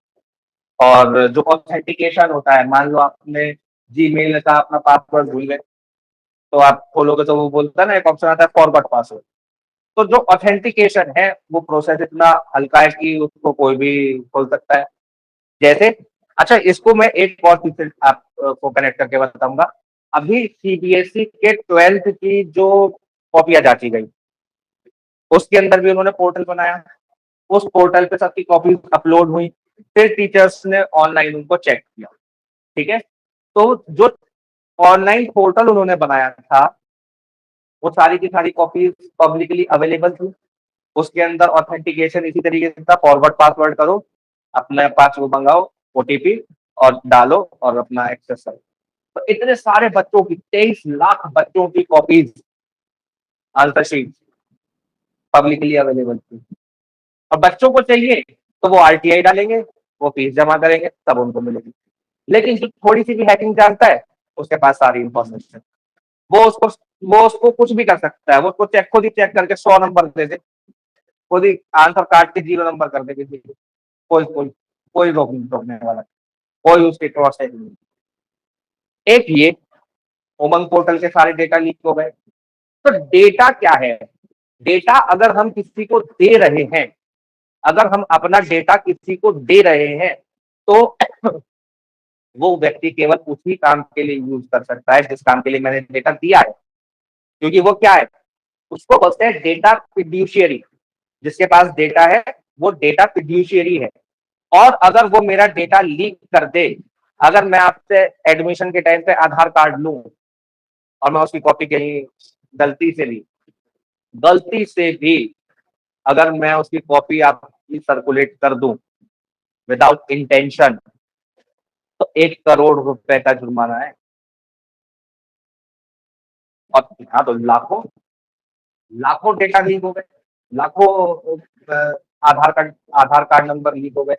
और जो ऑथेंटिकेशन होता है, मान लो आपने जीमेल का अपना पासवर्ड भूल गए, तो आप खोलोगे तो वो बोलता है ना, एक ऑप्शन आता है फॉरगॉट पासवर्ड। तो जो ऑथेंटिकेशन है वो प्रोसेस इतना हल्का है कि उसको कोई भी खोल सकता है। जैसे, अच्छा इसको मैं एक और चीज से आपको कनेक्ट करके बताऊंगा। अभी सीबीएसई के 12th की जो कॉपियां जांची गई, उसके अंदर भी उन्होंने पोर्टल बनाया। उस पोर्टल पे सबकी कॉपी अपलोड हुई, फिर टीचर्स ने ऑनलाइन उनको चेक किया। ठीक है, तो जो ऑनलाइन पोर्टल उन्होंने बनाया था वो सारी की सारी कॉपीज पब्लिकली अवेलेबल थी। उसके अंदर ऑथेंटिकेशन इसी तरीके से था, फॉरवर्ड पासवर्ड करो, अपने पास वो मंगाओ, ओटीपी और डालो और अपना एक्सेस करो। तो इतने सारे बच्चों की, 23 लाख बच्चों की copies, answer sheet publicly available थी। और बच्चों को चाहिए तो वो आरटीआई डालेंगे, वो फीस जमा करेंगे, तब उनको मिलेगी। लेकिन जो थोड़ी सी भी हैकिंग जानता है उसके पास सारी इंफॉर्मेशन, वो उसको वो उसको कुछ भी कर सकता है। वो उसको चेक, खुद ही चेक करके 100 नंबर दे दे, खुद ही आंसर काट के 0 नंबर कर दे किसी को। कोई कोई रोकने वाला, कोई उसके क्रॉस चेक नहीं। एक ये उमंग पोर्टल के सारे डेटा लीक हो गए। तो डेटा क्या है? डेटा अगर हम किसी को दे रहे हैं, अगर हम अपना डेटा किसी को दे रहे हैं, तो वो व्यक्ति केवल उसी काम के लिए यूज कर सकता है जिस काम के लिए मैंने डेटा दिया है। क्योंकि वो क्या है? उसको बोलते हैं डेटा फिड्यूशियरी। जिसके पास डेटा है वो डेटा फिड्यूशियरी है। और अगर वो मेरा डेटा लीक कर दे, अगर मैं आपसे एडमिशन के टाइम पे आधार कार्ड लूं और मैं उसकी कॉपी कहीं गलती से ली, गलती से भी अगर मैं उसकी कॉपी आपकी सर्कुलेट कर दूं विदाउट इंटेंशन, तो 1 करोड़ रुपए का जुर्माना है। और यहाँ तो लाखों लाखों डेटा लीक हो गए, लाखों आधार कार्ड नंबर लीक हो गए,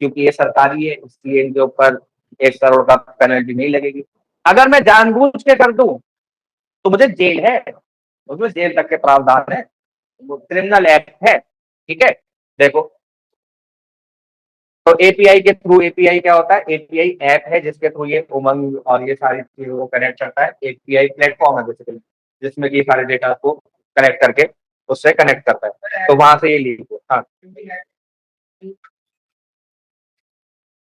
क्योंकि ये सरकारी है इसलिए इनके ऊपर 1 करोड़ का पेनल्टी नहीं लगेगी। अगर मैं जानबूझ के कर दूं तो मुझे जेल है, उसमें जेल तक के प्रावधान है, वो क्रिमिनल एक्ट है। ठीक है, देखो, तो एपीआई के थ्रू, एपीआई क्या होता है, एपीआई ऐप है जिसके थ्रू ये उमंग और ये सारी चीजों को कनेक्ट करता है। एपीआई प्लेटफॉर्म है बेसिकली, जिसमें कि सारे डेटा को कनेक्ट करके उससे कनेक्ट करता है, तो वहां से ये लीक हो। हाँ,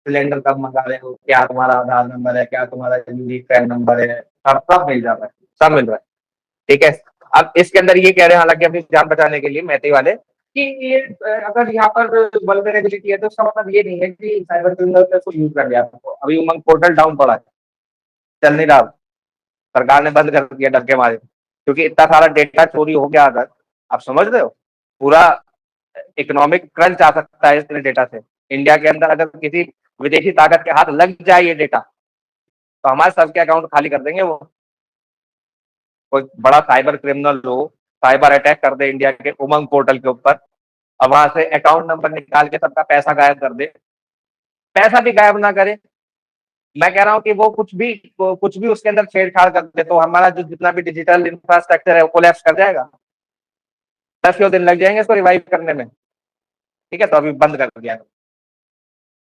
सिलेंडर कब मंगा रहे हो, क्या तुम्हारा आधार नंबर है, क्या तुम्हारा यूनिक पैन नंबर है, सब सब मिल जाता है, सब मिल रहा है। ठीक है, अब इसके अंदर ये कह रहे हैं, हालांकि अपनी जान बचाने के लिए मैथे वाले, कि ये अगर यहाँ पर वल्नरेबिलिटी है तो इसका मतलब ये नहीं है कि साइबर क्रिमिनल ने इसको यूज कर लिया। अभी उमंग पोर्टल डाउन पड़ा है, चल नहीं रहा, सरकार ने बंद कर दिया डर के मारे, क्योंकि इतना सारा डेटा चोरी हो गया। अगर आप समझ रहे हो, पूरा इकोनॉमिक क्रंच आ सकता है इतने डेटा से। इंडिया के अंदर अगर किसी विदेशी ताकत के हाथ लग जाए ये डेटा, तो हमारे सबके अकाउंट खाली कर देंगे वो। कोई बड़ा साइबर क्रिमिनल हो, साइबर अटैक कर दे इंडिया के उमंग पोर्टल के ऊपर, और वहां से अकाउंट नंबर निकाल के सबका पैसा गायब कर दे। पैसा भी गायब ना करे, मैं कह रहा हूँ कि वो कुछ भी उसके अंदर छेड़छाड़ कर दे, तो हमारा जो जितना भी डिजिटल इंफ्रास्ट्रक्चर है वो कोलैप्स कर जाएगा। 10 दिन लग जाएंगे इसको रिवाइव करने में। ठीक है, तो अभी बंद कर दिया।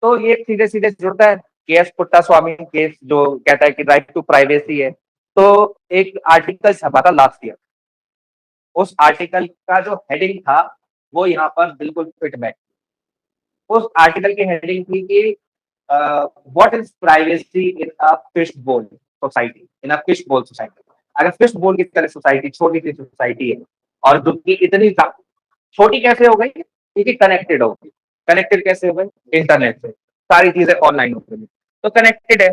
तो ये सीधे सीधे जुड़ता है, केएस पुट्टा स्वामी केस जो कहता है कि राइट टू प्राइवेसी है। तो एक आर्टिकल छपा था लास्ट ईयर, उस आर्टिकल का जो हेडिंग था वो यहाँ पर बिल्कुल फिट बैठ। उस आर्टिकल की हेडिंग थी कि what is privacy in a fish बोल सोसाइटी, इन अ फिश बोल सोसाइटी। अगर फिश बोल की तरह सोसाइटी, छोटी सी सोसाइटी है, और जो कि इतनी छोटी कैसे हो गई, क्योंकि कनेक्टेड हो गई। कनेक्टेड कैसे हो गई, इंटरनेट से सारी चीजें ऑनलाइन हो गई, तो कनेक्टेड है।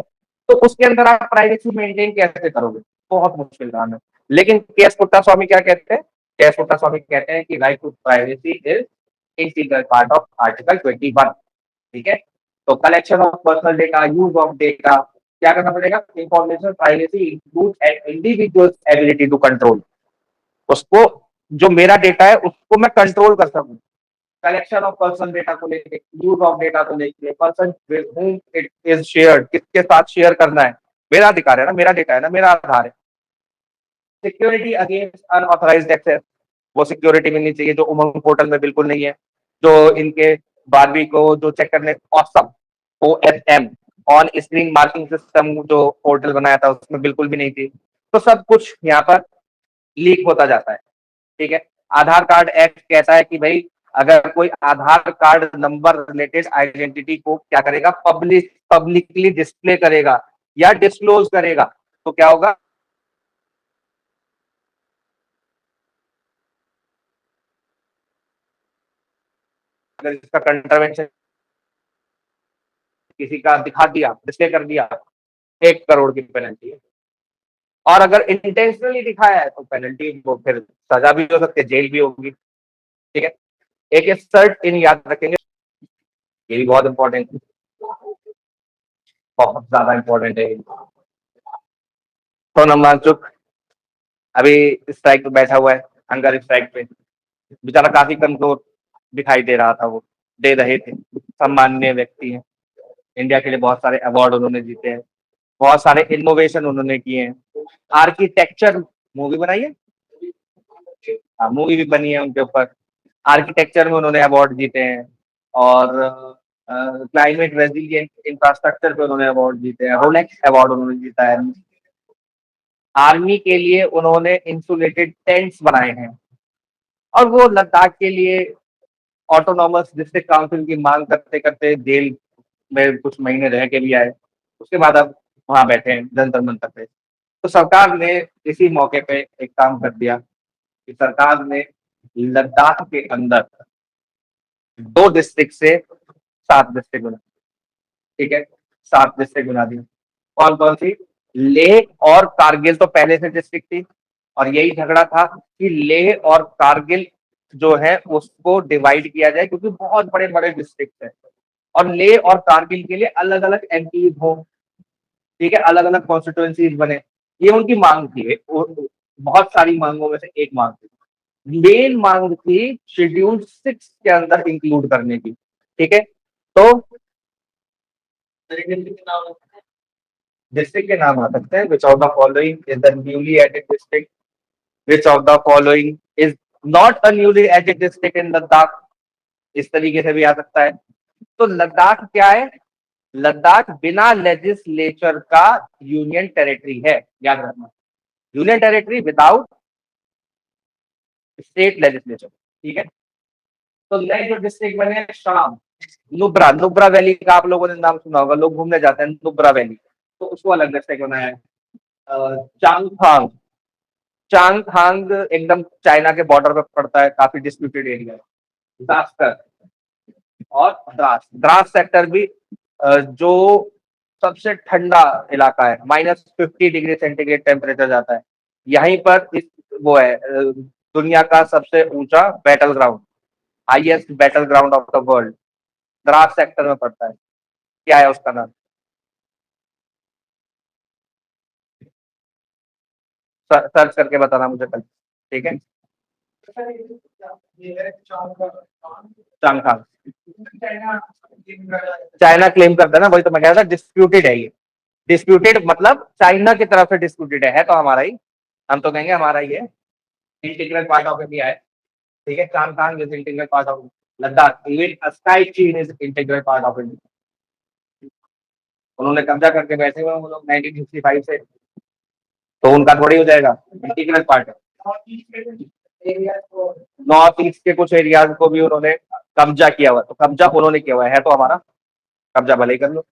तो उसके अंदर आप प्राइवेसी मेंटेन कैसे करोगे, बहुत मुश्किल काम है। लेकिन के एस पुट्टा स्वामी क्या कहते हैं, के एस पुट्टा स्वामी कहते हैं कि right to privacy is integral part of article 21। ठीक है, तो collection of personal data, use of data, क्या करना पड़ेगा, information privacy include an individual ability to control. उसको, जो मेरा डेटा है उसको मैं कंट्रोल कर सकूं। कलेक्शन ऑफ पर्सनल डेटा को लेके, यूज ऑफ डेटा को लेके, person with whom it is shared, किसके साथ शेयर करना है, मेरा अधिकार है ना, मेरा डेटा है ना, मेरा आधार है। सिक्योरिटी अगेंस्ट अनऑथराइज्ड एक्सेस, वो सिक्योरिटी मिलनी चाहिए जो उमंग पोर्टल में बिल्कुल नहीं है। जो इनके बारहवीं को जो चेक करने, awesome, OSM, on screen marking system जो पोर्टल बनाया था उसमें बिल्कुल भी नहीं थी। तो सब कुछ यहाँ पर लीक होता जाता है। ठीक है, आधार कार्ड एक्ट कहता है कि भाई अगर कोई आधार कार्ड नंबर रिलेटेड आइडेंटिटी को क्या करेगा, पब्लिकली डिस्प्ले करेगा या डिस्क्लोज करेगा, तो क्या होगा, अगर इसका कंट्रावेंशन किसी का दिखा दिया, डिस्प्ले कर दिया, 1 करोड़ की पेनल्टी है। और अगर इंटेंशनली दिखाया है तो पेनल्टी, वो फिर सजा भी हो सकती है, जेल भी होगी। ठीक है, एक सर्ट इन याद रखेंगे, ये भी बहुत इंपॉर्टेंट है, बहुत ज्यादा इंपॉर्टेंट है। सोनम वांगचुक अभी स्ट्राइक पे बैठा हुआ है, हंगर स्ट्राइक पे। बेचारा काफी कमजोर दिखाई दे रहा था, वो दे रहे थे, सम्माननीय व्यक्ति हैं, इंडिया के लिए बहुत सारे अवार्ड उन्होंने जीते हैं, बहुत सारे इनोवेशन उन्होंने किए हैं। आर्किटेक्चर मूवी बनाई है, हाँ मूवी भी बनी है उनके ऊपर। आर्किटेक्चर में उन्होंने अवार्ड जीते हैं, और क्लाइमेट रेजिलियंट इंफ्रास्ट्रक्चर पे उन्होंने अवार्ड जीते हैं, रोलेक्स अवार्ड उन्होंने जीता है। आर्मी के लिए उन्होंने इंसुलेटेड टेंट्स बनाए हैं, और वो लद्दाख के लिए ऑटोनॉमस डिस्ट्रिक्ट काउंसिल की मांग करते करते जेल में कुछ महीने रह के भी आए। उसके बाद अब वहां बैठे हैं जंतर मंतर पे। तो सरकार ने इसी मौके पे एक काम कर दिया कि सरकार ने लद्दाख के अंदर 2 डिस्ट्रिक्ट से 7 डिस्ट्रिक्ट बना, ठीक है, 7 डिस्ट्रिक्ट बना दी। कौन कौन सी, लेह और कारगिल तो पहले से डिस्ट्रिक्ट थी, और यही झगड़ा था कि लेह और कारगिल जो है उसको डिवाइड किया जाए, क्योंकि बहुत बड़े बड़े डिस्ट्रिक्ट है, और लेह और कारगिल के लिए अलग अलग एमपीज हो। ठीक है, अलग अलग कॉन्स्टिट्यूएंसीज बने। ये उनकी मांग थी, बहुत सारी मांगों में से एक मांग थी, मेन मांग थी शेड्यूल 6 के अंदर इंक्लूड करने की। ठीक है, तो डिस्ट्रिक्ट के नाम आ सकते हैं, which of the following is the newly added district, which of the following is not a newly added district in Ladakh, इस तरीके से भी आ सकता है। तो लद्दाख क्या है? लद्दाख बिना लेजिस्लेचर का यूनियन टेरिटरी है, याद रखना, union territory without state legislature. ठीक है, तो नेक्स्ट जो डिस्ट्रिक्ट बने शाम, नुब्रा, नुब्रा वैली का आप लोगों ने नाम सुना होगा, लोग घूमने जाते हैं नुब्रा वैली, तो उसको अलग डिस्ट्रिक्ट बनाया है। चांगथांग, चांगथांग एकदम चाइना के बॉर्डर पर पड़ता है, काफी डिस्प्यूटेड एरिया है। दास्कर और द्रास, द्रास सेक्टर भी जो सबसे ठंडा इलाका है, -50 डिग्री सेंटीग्रेड टेम्परेचर जाता है। यहीं पर इस वो है दुनिया का सबसे ऊंचा battle ground, highest battle ground of the world, Dras sector में पड़ता है। क्या है उसका नाम? सर्च करके बताना मुझे कल। ठीक है, चांगथांग, चाइना क्लेम करता है ना, वही तो मैं कह रहा था, डिस्प्यूटेड है ये। डिस्प्यूटेड मतलब चाइना की तरफ से डिस्प्यूटेड है तो हमारा ही, हम तो कहेंगे हमारा ही है, इंटीग्रल पार्ट ऑफ इंडिया है। ठीक है, Changthang is integral part of Ladakh, even स्काई Chin is integral part of India. उन्होंने कब्जा करके बैठे हुए वो लोग 1965 से, तो उनका थोड़ी हो जाएगा, इंटीग्रल पार्ट है। नॉर्थ ईस्ट के कुछ एरियाज को भी उन्होंने कब्जा किया हुआ, तो कब्जा उन्होंने किया हुआ है तो हमारा, कब्जा भले ही कर लो,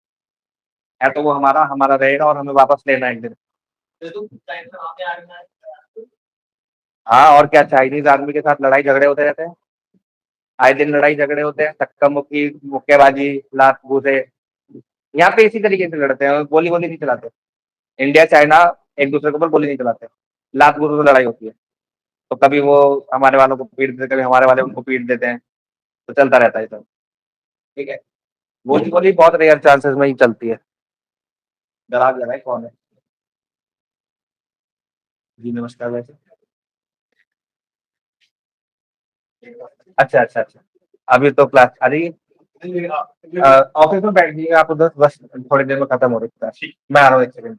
है तो वो हमारा, हमारा रहेगा और हमें वापस लेना है एक दिन। हाँ, और क्या, चाइनीज आर्मी के साथ लड़ाई झगड़े होते रहते हैं, आए दिन लड़ाई झगड़े होते हैं, धक्का मुक्की, मुक्केबाजी, लात घूसे, यहाँ पे इसी तरीके से लड़ते हैं, गोली वोली नहीं चलाते। इंडिया चाइना एक दूसरे के ऊपर गोली नहीं चलाते, लात घूसों से लड़ाई होती है। तो कभी वो हमारे वालों को पीट देते, कभी हमारे वाले उनको पीट देते हैं, तो चलता रहता है सब। ठीक है, गोली वोली बहुत रेयर चांसेस में ही चलती है। डरा जा रहा है कौन है? जी नमस्कार वैसे। अच्छा अच्छा अच्छा, अभी तो क्लास, अरे ऑफिस में बैठ जाइए आप उधर, बस थोड़ी देर में खत्म हो रहा है, मैं आ रहा हूँ 1 सेकंड।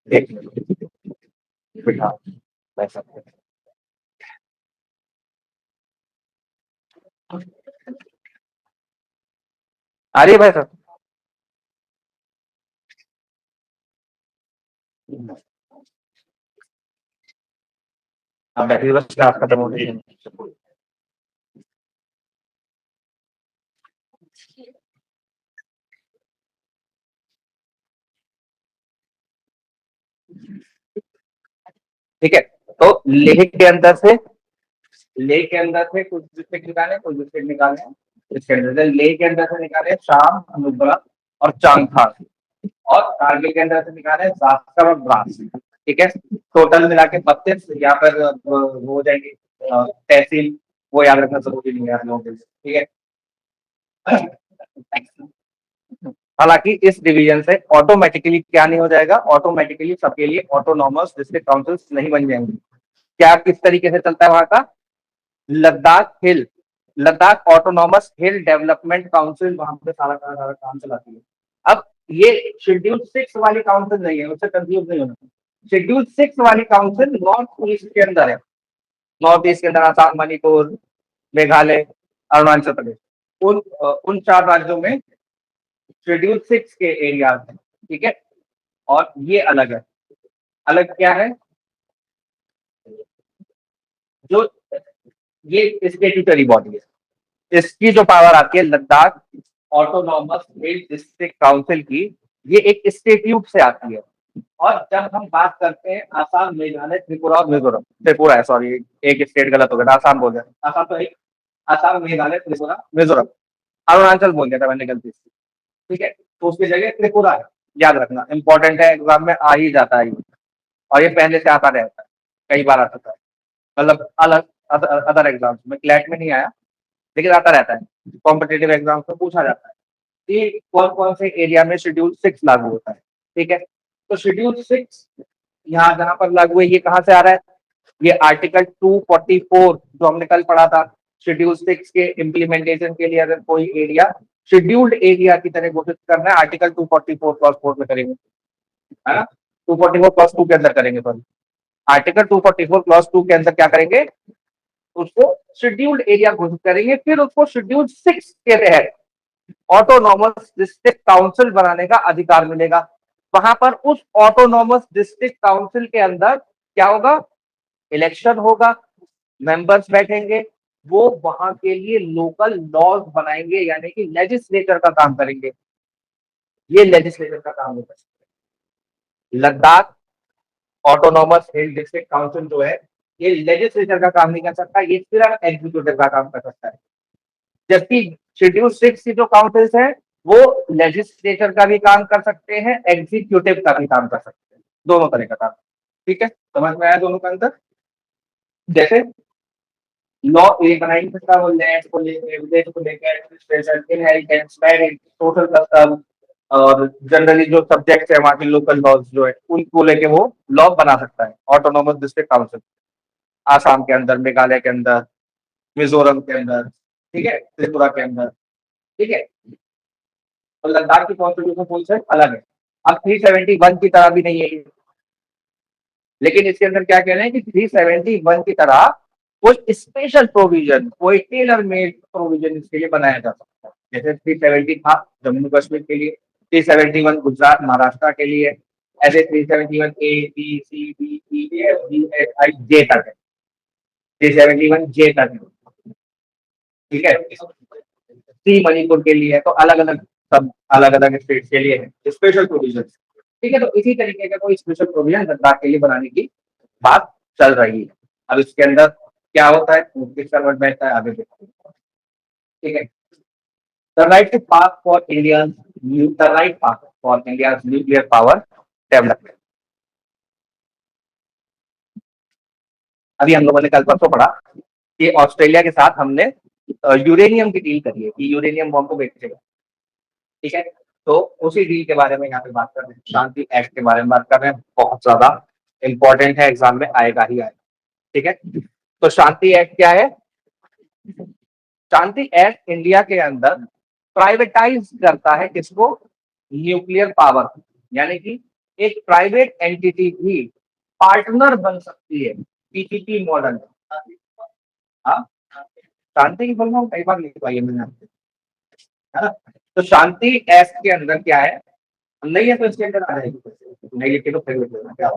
देख लो बिठा, वैसा। आ रही है भाई साहब? आप बैठिए, बस क्लास खत्म हो रही है। ठीक है, तो लेह के अंदर से, लेह के अंदर से कुछ डिस्ट्रिक्ट निकाले, कुछ डिस्ट्रिक्ट निकाले हैं, इसके अंदर से लेह के अंदर से निकाले शाम, नुब्रा और चांगथांग, और कारगिल के अंदर से निकाले जाखर और द्रास। ठीक है, टोटल मिला के 32 यहाँ पर वो हो जाएंगे तहसील, वो याद रखना जरूरी नहीं है आप लोगों के लिए। ठीक है, हालांकि इस डिवीजन से ऑटोमेटिकली क्या नहीं हो जाएगा, ऑटोमेटिकली सबके लिए ऑटोनॉमस डिस्ट्रिक्ट काउंसिल्स नहीं बन जाएंगे। क्या किस तरीके से चलता है वहां का? Ladakh hill, Ladakh autonomous hill development council वहां पे सारा काम चलाती है। अब ये शेड्यूल 6 वाली काउंसिल नहीं है, उससे कंफ्यूज नहीं होना। शेड्यूल 6 वाली काउंसिल नॉर्थ ईस्ट के अंदर है, नॉर्थ ईस्ट के अंदर आसाम, मणिपुर, मेघालय, अरुणाचल प्रदेश, उन 4 राज्यों में शेड्यूल 6 के एरिया है। ठीक है, और ये अलग है। अलग क्या है? जो ये स्टेट्यूटरी बॉडी है, इसकी जो पावर आती है लद्दाख ऑटोनॉमस हिल डिस्ट्रिक्ट काउंसिल की, ये एक स्टेट्यूट से आती है। और जब हम बात करते हैं आसाम, मेघालय, त्रिपुरा और मिजोरम, त्रिपुरा है सॉरी, एक स्टेट गलत हो गया था, आसाम बोल गया, आसाम तो एक, आसाम, मेघालय, त्रिपुरा, मिजोरम, अरुणाचल बोल गया था मैंने गलती से। ठीक है, तो उसकी जगह त्रिपुरा है, याद रखना, इंपॉर्टेंट है, एग्जाम में आ ही जाता है, और ये पहले से आता रहता है, कई बार आ चुका है, मतलब अलग अदर एग्जाम्स में, क्लैट में नहीं आया लेकिन आता रहता है, कॉम्पिटेटिव एग्जाम्स में पूछा जाता है। कि कौन कौन से एरिया में शेड्यूल 6 लागू होता है। ठीक है, तो शेड्यूल 6 यहाँ जहां पर लागू है, ये कहाँ से आ रहा है? ये आर्टिकल 244 जो हमने कल पढ़ा था, शेड्यूल 6 के इम्प्लीमेंटेशन के लिए अगर कोई एरिया शेड्यूल्ड एरिया की तरह घोषित करना है, आर्टिकल 244 क्लॉज 4 में करेंगे, है ना? 244 क्लॉज 2 के अंदर करेंगे। सॉरी, आर्टिकल 244 क्लॉज 2 के अंदर क्या करेंगे? उसको शेड्यूल्ड एरिया घोषित करेंगे, फिर उसको शेड्यूल 6 के तहत ऑटोनॉमस डिस्ट्रिक्ट काउंसिल बनाने का अधिकार मिलेगा। वहां पर उस ऑटोनॉमस डिस्ट्रिक्ट काउंसिल के अंदर क्या होगा? इलेक्शन होगा, मेंबर्स बैठेंगे, वो वहां के लिए लोकल लॉज बनाएंगे, यानी कि लेजिस्लेचर का काम करेंगे। ये लेजिस्लेचर का काम होता है। लद्दाख ऑटोनॉमस हिल डिस्ट्रिक्ट काउंसिल जो है, ये लेजिस्लेचर का काम नहीं कर सकता, ये सिर्फ एग्जीक्यूटिव का काम कर सकता है। जबकि शेड्यूल 6 की जो काउंसिल्स है, वो लेजिस्लेचर का भी काम कर सकते हैं, एग्जीक्यूटिव का भी काम कर सकते हैं, दोनों तरह का काम। ठीक है, समझ में आया दोनों का अंतर? जैसे लॉ ये बनाई सकता, वो लैंड को लेकर, विलेज को लेकर, administration, inheritance, marriage, social custom, और जनरली जो सब्जेक्ट है वहाँ के लोकल लॉज जो है, उनको लेके वो लॉ बना सकता है, ऑटोनोमस डिस्ट्रिक्ट काउंसिल। आसाम के अंदर, मेघालय के अंदर, मिजोरम के अंदर, ठीक है, त्रिपुरा के अंदर। ठीक है, और लद्दाख की कॉन्स्टिट्यूशन फुल से अलग है। अब 371 की तरह भी नहीं है ये, लेकिन इसके अंदर क्या कह रहे हैं कि 371 की तरह कोई स्पेशल प्रोविजन, कोई टेलर मेड प्रोविजन इसके लिए बनाया जा सकता है। जैसे 370 था जम्मू कश्मीर के लिए, 371 गुजरात महाराष्ट्र के लिए, ऐसे 371 A B C D E F G H I J तक है, 371 जे तक है। ठीक है, सी मणिपुर के लिए है, तो अलग अलग, सब अलग अलग स्टेट के लिए है स्पेशल प्रोविजन। ठीक है, तो इसी तरीके का कोई स्पेशल प्रोविजन लद्दाख के लिए बनाने की बात चल रही है। अब इसके अंदर क्या होता है, किसका वर्ड बैठता है, आगे देखते हैं। ठीक है, the right to pass for India, the right pass for India nuclear power development. अभी हम लोगों ने कल परसों पढ़ा कि ऑस्ट्रेलिया के साथ हमने यूरेनियम की डील करी है कि यूरेनियम बॉम्ब को बेचेगा। ठीक है, तो उसी डील के बारे में यहाँ पे बात कर रहे हैं, शांति एक्ट के बारे में बात कर रहे हैं, बहुत ज्यादा इंपॉर्टेंट है, एग्जाम में आएगा ही आएगा। ठीक है, तो शांति एक्ट क्या है? शांति एक्ट इंडिया के अंदर प्राइवेटाइज करता है किसको? Nuclear power. यानी कि एक प्राइवेट एंटिटी भी पार्टनर बन सकती है पीपीपी मॉडल। हाँ, शांति की बोल रहा हूँ, कई बार लिख पाइए मैंने आपको, है ना? तो शांति एक्ट के अंदर क्या है? नहीं है तो इसके अंदर आ जाएगी, नहीं लिखे तो फिर लिख लेना, क्या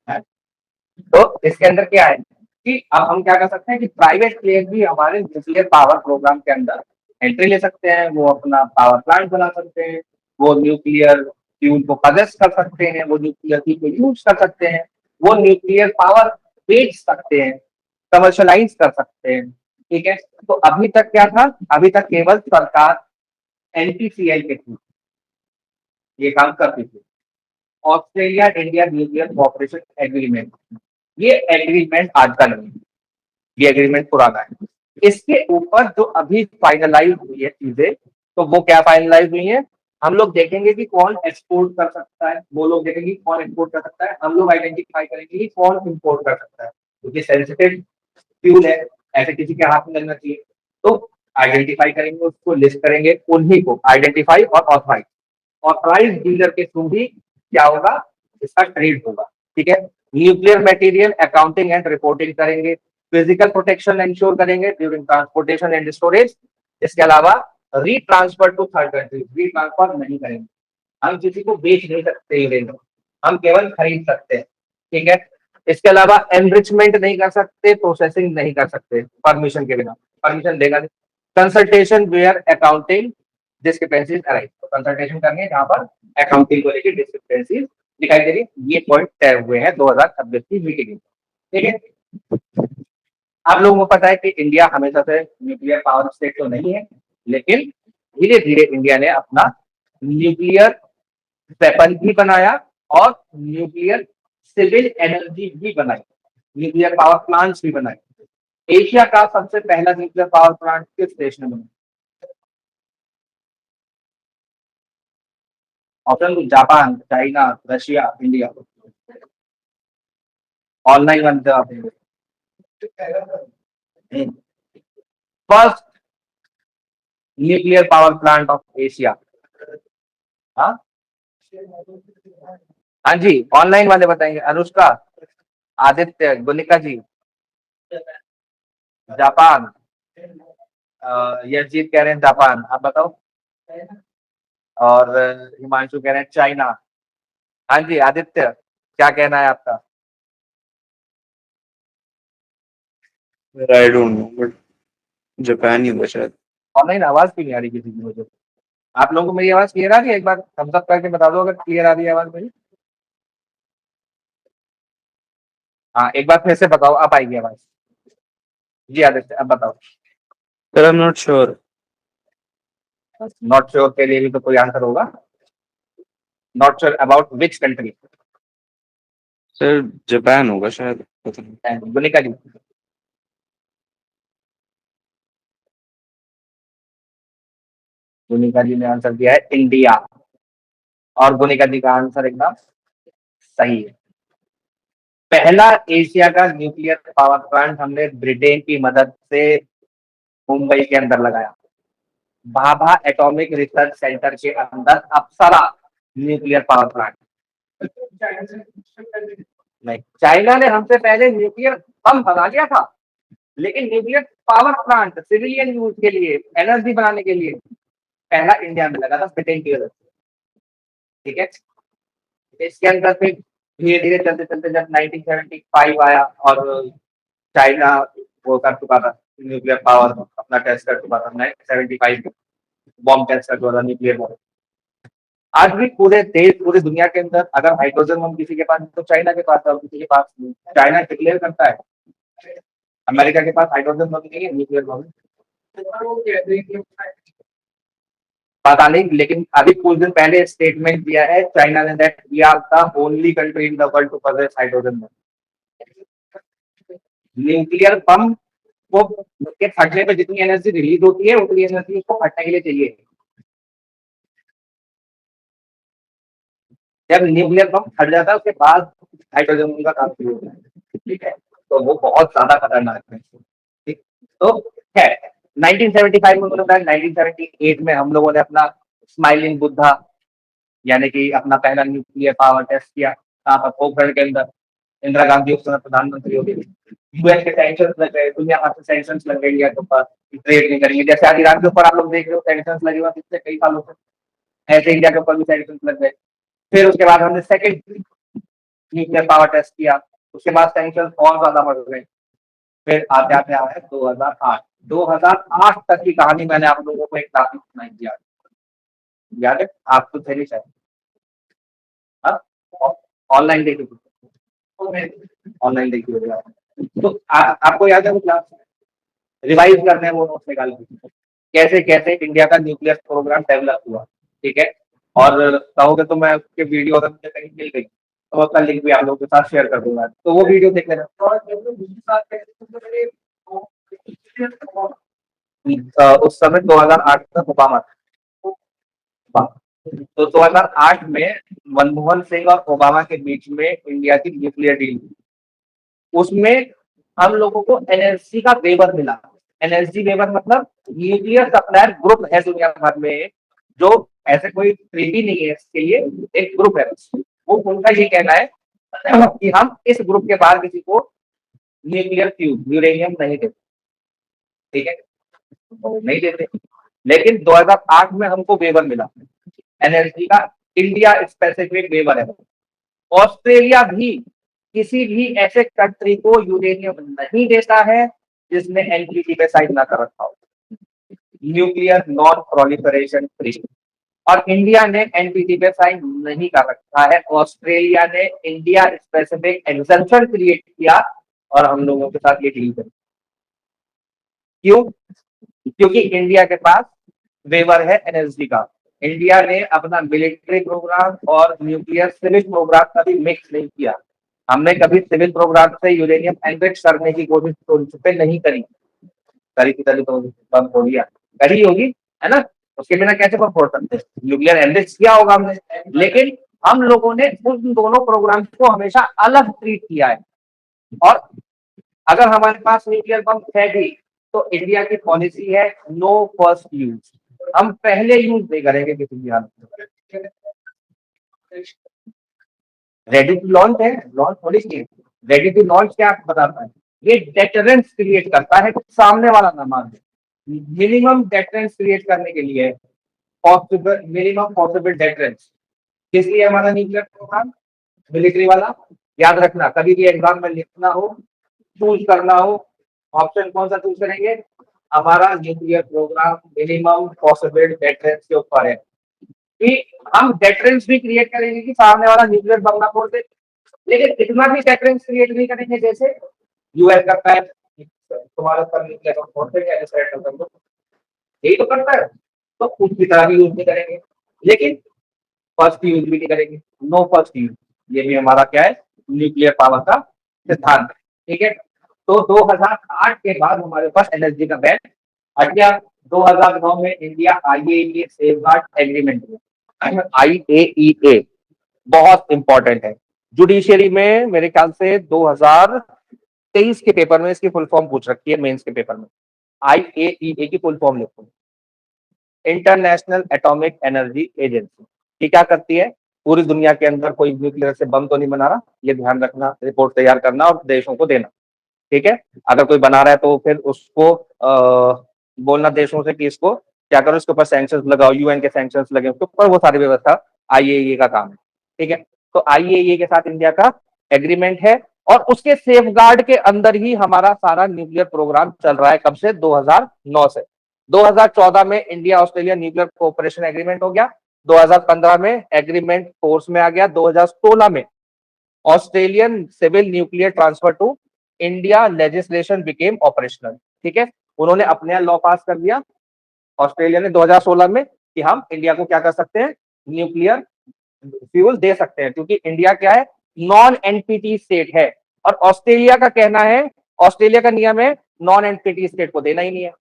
है? तो इसके अंदर क्या है कि अब हम क्या कर सकते हैं कि प्राइवेट प्लेयर भी हमारे न्यूक्लियर पावर प्रोग्राम के अंदर एंट्री ले सकते हैं, वो अपना पावर प्लांट बना सकते हैं, वो न्यूक्लियर फ्यूल को पजेस कर सकते हैं, वो न्यूक्लियर को यूज कर सकते हैं, वो न्यूक्लियर पावर बेच सकते हैं, कमर्शलाइज कर सकते हैं। ठीक है, तो अभी तक क्या था? अभी तक केवल सरकार एनपीसीएल के थ्रू ये काम करती थी, Australia India nuclear cooperation agreement. ये एग्रीमेंट आज का नहीं है, ये एग्रीमेंट पुराना है। इसके ऊपर जो अभी फाइनलाइज हुई है चीजें, तो वो क्या फाइनलाइज हुई है? हम लोग देखेंगे कि कौन एक्सपोर्ट कर सकता है, वो लोग देखेंगे कौन एक्सपोर्ट कर सकता है, हम लोग आइडेंटिफाई करेंगे कि कौन इम्पोर्ट कर सकता है, क्योंकि सेंसिटिव फ्यूल है, ऐसे किसी के हाथ में लगना चाहिए। तो आइडेंटिफाई करेंगे, उसको लिस्ट करेंगे, उन्हीं को आइडेंटिफाई और ऑथराइज, ऑथराइज डीलर के थ्रू ही क्या होगा? इसका ट्रेड होगा। ठीक है, nuclear material accounting and reporting करेंगे, फिजिकल प्रोटेक्शन इंश्योर करेंगे ड्यूरिंग ट्रांसपोर्टेशन एंड स्टोरेज। इसके अलावा रीट्रांसफर टू थर्ड कंट्री, रीट्रांसफर नहीं करेंगे, हम किसी को बेच नहीं सकते यूरेनियम, हम केवल खरीद सकते हैं। ठीक है, इसके अलावा एनरिचमेंट नहीं कर सकते, प्रोसेसिंग नहीं कर सकते परमिशन के बिना, परमिशन देगा नहीं। Consultation where accounting discrepancies arise, तो कंसल्टेशन करनी है जहां पर अकाउंटिंग को लेकर डिस्क्रिपेंसीज दिखाई दे रही है। ये पॉइंट तय हुए हैं 2026 की मीटिंग में। ठीक है, आप लोगों को पता है कि इंडिया हमेशा से न्यूक्लियर पावर स्टेट तो नहीं है, लेकिन धीरे धीरे इंडिया ने अपना न्यूक्लियर वेपन भी बनाया और न्यूक्लियर सिविल एनर्जी भी बनाई, न्यूक्लियर पावर प्लांट्स भी बनाए। एशिया का सबसे पहला न्यूक्लियर पावर प्लांट किस देश ने बनाया? Option Japan, China, Russia, India. Online बनते आप। First nuclear power plant of Asia. हाँ हाँ जी, ऑनलाइन वाले बताएंगे। अनुष्का, आदित्य, गुनिका जी। जापान। यशजीत कह रहे हैं जापान, आप बताओ। और हिमांशु कह रहे हैं चाइना। हाँ जी आदित्य, क्या कहना है आपका?
I don't know but Japan ही होगा शायद।
ऑनलाइन आवाज क्यों नहीं आ रही किसी की मुझे? आप लोगों को मेरी आवाज क्लियर आ रही है? एक बार थम्स अप करके बता दो अगर क्लियर आ रही है आवाज मेरी। हाँ एक बार फिर से बताओ, अब आएगी आवाज। जी आदित्य, अब बताओ।
Sir I am not sure.
Not sure के लिए भी तो कोई आंसर होगा। Not sure about which country?
Sir Japan होगा शायद, पता नहीं।
गुनिका जी। गुनिका जी ने आंसर दिया है इंडिया। और गुनिका जी का आंसर एकदम सही है। पहला एशिया का न्यूक्लियर पावर प्लांट हमने ब्रिटेन की मदद से मुंबई के अंदर लगाया। भाभा एटॉमिक रिसर्च सेंटर के अंदर अप्सरा न्यूक्लियर पावर प्लांट। नहीं, चाइना ने हमसे पहले न्यूक्लियर बम बना लिया था, लेकिन nuclear power plant civilian use के लिए, एनर्जी बनाने के लिए, पहला इंडिया में लगा था ब्रिटेन की वजह से। ठीक है, इसके अंदर फिर धीरे धीरे चलते चलते जब 1975 आया और चाइना वो कर चुका था, न्यूक्लियर पावर अपना टेस्ट कर चुका था 1975 बॉम्ब टेस्ट कर चुका था न्यूक्लियर बॉम्ब। आज भी पूरे देश, पूरी दुनिया के अंदर अगर हाइड्रोजन बम किसी के पास तो चाइना के पास है, और किसी के पास नहीं। चाइना डिक्लेयर करता है अमेरिका के पास हाइड्रोजन बम नहीं है, न्यूक्लियर बम। पता नहीं, लेकिन अभी कुछ दिन पहले स्टेटमेंट दिया है चाइना ने that we are the only country in the world to possess hydrogen bomb. Nuclear bomb को के फटने पे जितनी एनर्जी रिलीज होती है उतनी एनर्जी उसको फटने के लिए चाहिए। जब न्यूक्लियर बम फट जाता है उसके बाद हाइड्रोजन बम का काम शुरू होता है। ठीक है, तो वो बहुत ज्यादा खतरनाक है। ठीक, तो है 1975 में उन्होंने बताया, 1978 में हम लोगों ने अपना स्माइलिंग बुद्धा यानी कि अपना पहला न्यूक्लियर पावर टेस्ट किया यहाँ पर पोखरण के अंदर। इंदिरा गांधी उस समय प्रधानमंत्री हो गई। यूएस के सैंक्शन लग गए, दुनिया भर से सैंक्शन लग गई इंडिया के ऊपर, ट्रेड नहीं करेंगे। जैसे आज ईरान के ऊपर आप लोग देख रहे हो सैंक्शन लगे हुए पिछले कई सालों से, ऐसे इंडिया के ऊपर भी सैंक्शन लग गए। फिर उसके बाद हमने सेकंड न्यूक्लियर पावर टेस्ट किया, उसके बाद सैंक्शन और ज्यादा बढ़ गए। फिर आते आते आया 2008। 2008 तक की कहानी मैंने आप लोगों को एक टॉपिक सुनाई दिया, याद है आपको? थे शायद ऑनलाइन देखी, ऑनलाइन देखी होगी आपने। तो आपको याद है वो क्लास रिवाइज करने हैं वो नोट्स निकाल के, कैसे कैसे इंडिया का न्यूक्लियर प्रोग्राम डेवलप हुआ। ठीक है, और कहोगे तो मैं उसके वीडियो अगर मुझे कहीं मिल गई तो उसका लिंक भी आप लोगों के साथ शेयर कर दूंगा, तो वो वीडियो देख लेना। उस समय 2008 तक ओबामा था। तो 2008 में मनमोहन सिंह और ओबामा के बीच में इंडिया की न्यूक्लियर डील हुई। उसमें हम लोगों को एनर्जी का वेवर मिला। एनर्जी वेवर मतलब न्यूक्लियर सप्लायर ग्रुप है दुनिया भर में, जो ऐसे कोई ट्रीटी नहीं है इसके लिए, एक ग्रुप है। वो उनका ये कहना है कि हम इस ग्रुप के बाहर किसी को न्यूक्लियर फ्यूज यूरेनियम नहीं देते। ठीक है, तो नहीं देते, लेकिन 2008 में हमको वेवर मिला एनर्जी का, इंडिया स्पेसिफिक वेवर है। ऑस्ट्रेलिया भी किसी भी ऐसे कंट्री को यूरेनियम नहीं देता है जिसने एनपीटी पे साइन ना कर रखा हो, न्यूक्लियर नॉन प्रोलिफरेशन ट्रीटी। और इंडिया ने एनपीटी पे साइन नहीं कर रखा है। ऑस्ट्रेलिया ने इंडिया स्पेसिफिक एग्जम्पशन क्रिएट किया और हम लोगों के साथ ये डील करी। क्यों? क्योंकि इंडिया के पास वेवर है एनर्जी का। इंडिया ने अपना मिलिट्री प्रोग्राम और न्यूक्लियर सिविल प्रोग्राम कभी मिक्स नहीं किया। हमने कभी सिविल प्रोग्राम से यूरेनियम एनरिच करने की कोशिश तो नहीं करी। करी थी, करी तो बंद हो गया, करी होगी है ना। उसके बिना कैसे परफॉर्म करते हैं? न्यूक्लियर एनरिच किया होगा हमने, लेकिन हम लोगों ने उन दोनों प्रोग्राम्स को हमेशा अलग ट्रीट किया है। और अगर हमारे पास न्यूक्लियर बम है भी, तो इंडिया की पॉलिसी है नो फर्स्ट यूज, हम पहले यूज नहीं करेंगे किसी भी हालत में। रेडी टू लॉन्च है, लॉन्च थोड़ी सी रेडी टू लॉन्च क्या बताता है? ये डेटरेंस क्रिएट करता है कि सामने वाला ना मान ले। मिनिमम डेटरेंस क्रिएट करने के लिए पॉसिबल, मिनिमम पॉसिबल डेटरेंस, किसलिए हमारा न्यूक्लियर प्रोग्राम? मिलिट्री वाला। याद रखना, कभी भी एग्जाम में लिखना हो, चूज करना हो, ऑप्शन कौन सा चूज करेंगे? हमारा nuclear programme minimum possible deterrence के ऊपर है कि हम डेटरेंस भी क्रिएट करेंगे कि सामने वाला न्यूक्लियर बम ना फोड़ दे, लेकिन इतना भी डेटरेंस क्रिएट नहीं करेंगे जैसे यूएस करता है, तुम्हारे ऊपर न्यूक्लियर बम फोड़ देंगे, यही तो करता है। तो उसकी तरह भी यूज नहीं करेंगे, लेकिन फर्स्ट यूज भी नहीं करेंगे, नो फर्स्ट यूज। ये भी हमारा क्या है? न्यूक्लियर पावर का सिद्धांत है। ठीक है, तो 2008 के बाद हमारे पास एनर्जी का बैन हट गया। 2009 में इंडिया आईएईए सेफगार्ड एग्रीमेंट में, आईएईए बहुत इंपॉर्टेंट है। जुडिशियरी में मेरे ख्याल से 2023 के पेपर में इसकी फुल फॉर्म पूछ रखी है, मेंस के पेपर में। आईएईए की फुल फॉर्म लिखो, इंटरनेशनल एटॉमिक एनर्जी एजेंसी। ये क्या करती है? पूरी दुनिया के अंदर कोई न्यूक्लियर से बम तो नहीं बना रहा, ये ध्यान रखना, रिपोर्ट तैयार करना और देशों को देना। ठीक है, अगर कोई बना रहा है तो फिर उसको बोलना देशों से कि इसको क्या करो, इसके ऊपर सैंक्शंस लगाओ, यूएन के सैंक्शंस लगे उसके ऊपर, वो सारी व्यवस्था आईएईए का काम है। ठीक है, तो आईएईए के साथ इंडिया का एग्रीमेंट है और उसके सेफगार्ड के अंदर ही हमारा सारा न्यूक्लियर प्रोग्राम चल रहा है। कब से? 2009 से। 2014 में India Australia nuclear cooperation agreement हो गया, 2015 में एग्रीमेंट फोर्स में आ गया, 2016 में Australian civil nuclear transfer to India legislation became operational. ठीक है, उन्होंने अपने लॉ पास कर दिया ऑस्ट्रेलिया ने 2016 में कि हम इंडिया को क्या कर सकते हैं? न्यूक्लियर फ्यूल दे सकते हैं, क्योंकि इंडिया क्या है? नॉन एनपीटी स्टेट है। और ऑस्ट्रेलिया का कहना है, ऑस्ट्रेलिया का नियम है नॉन एनपीटी स्टेट को देना ही नहीं है।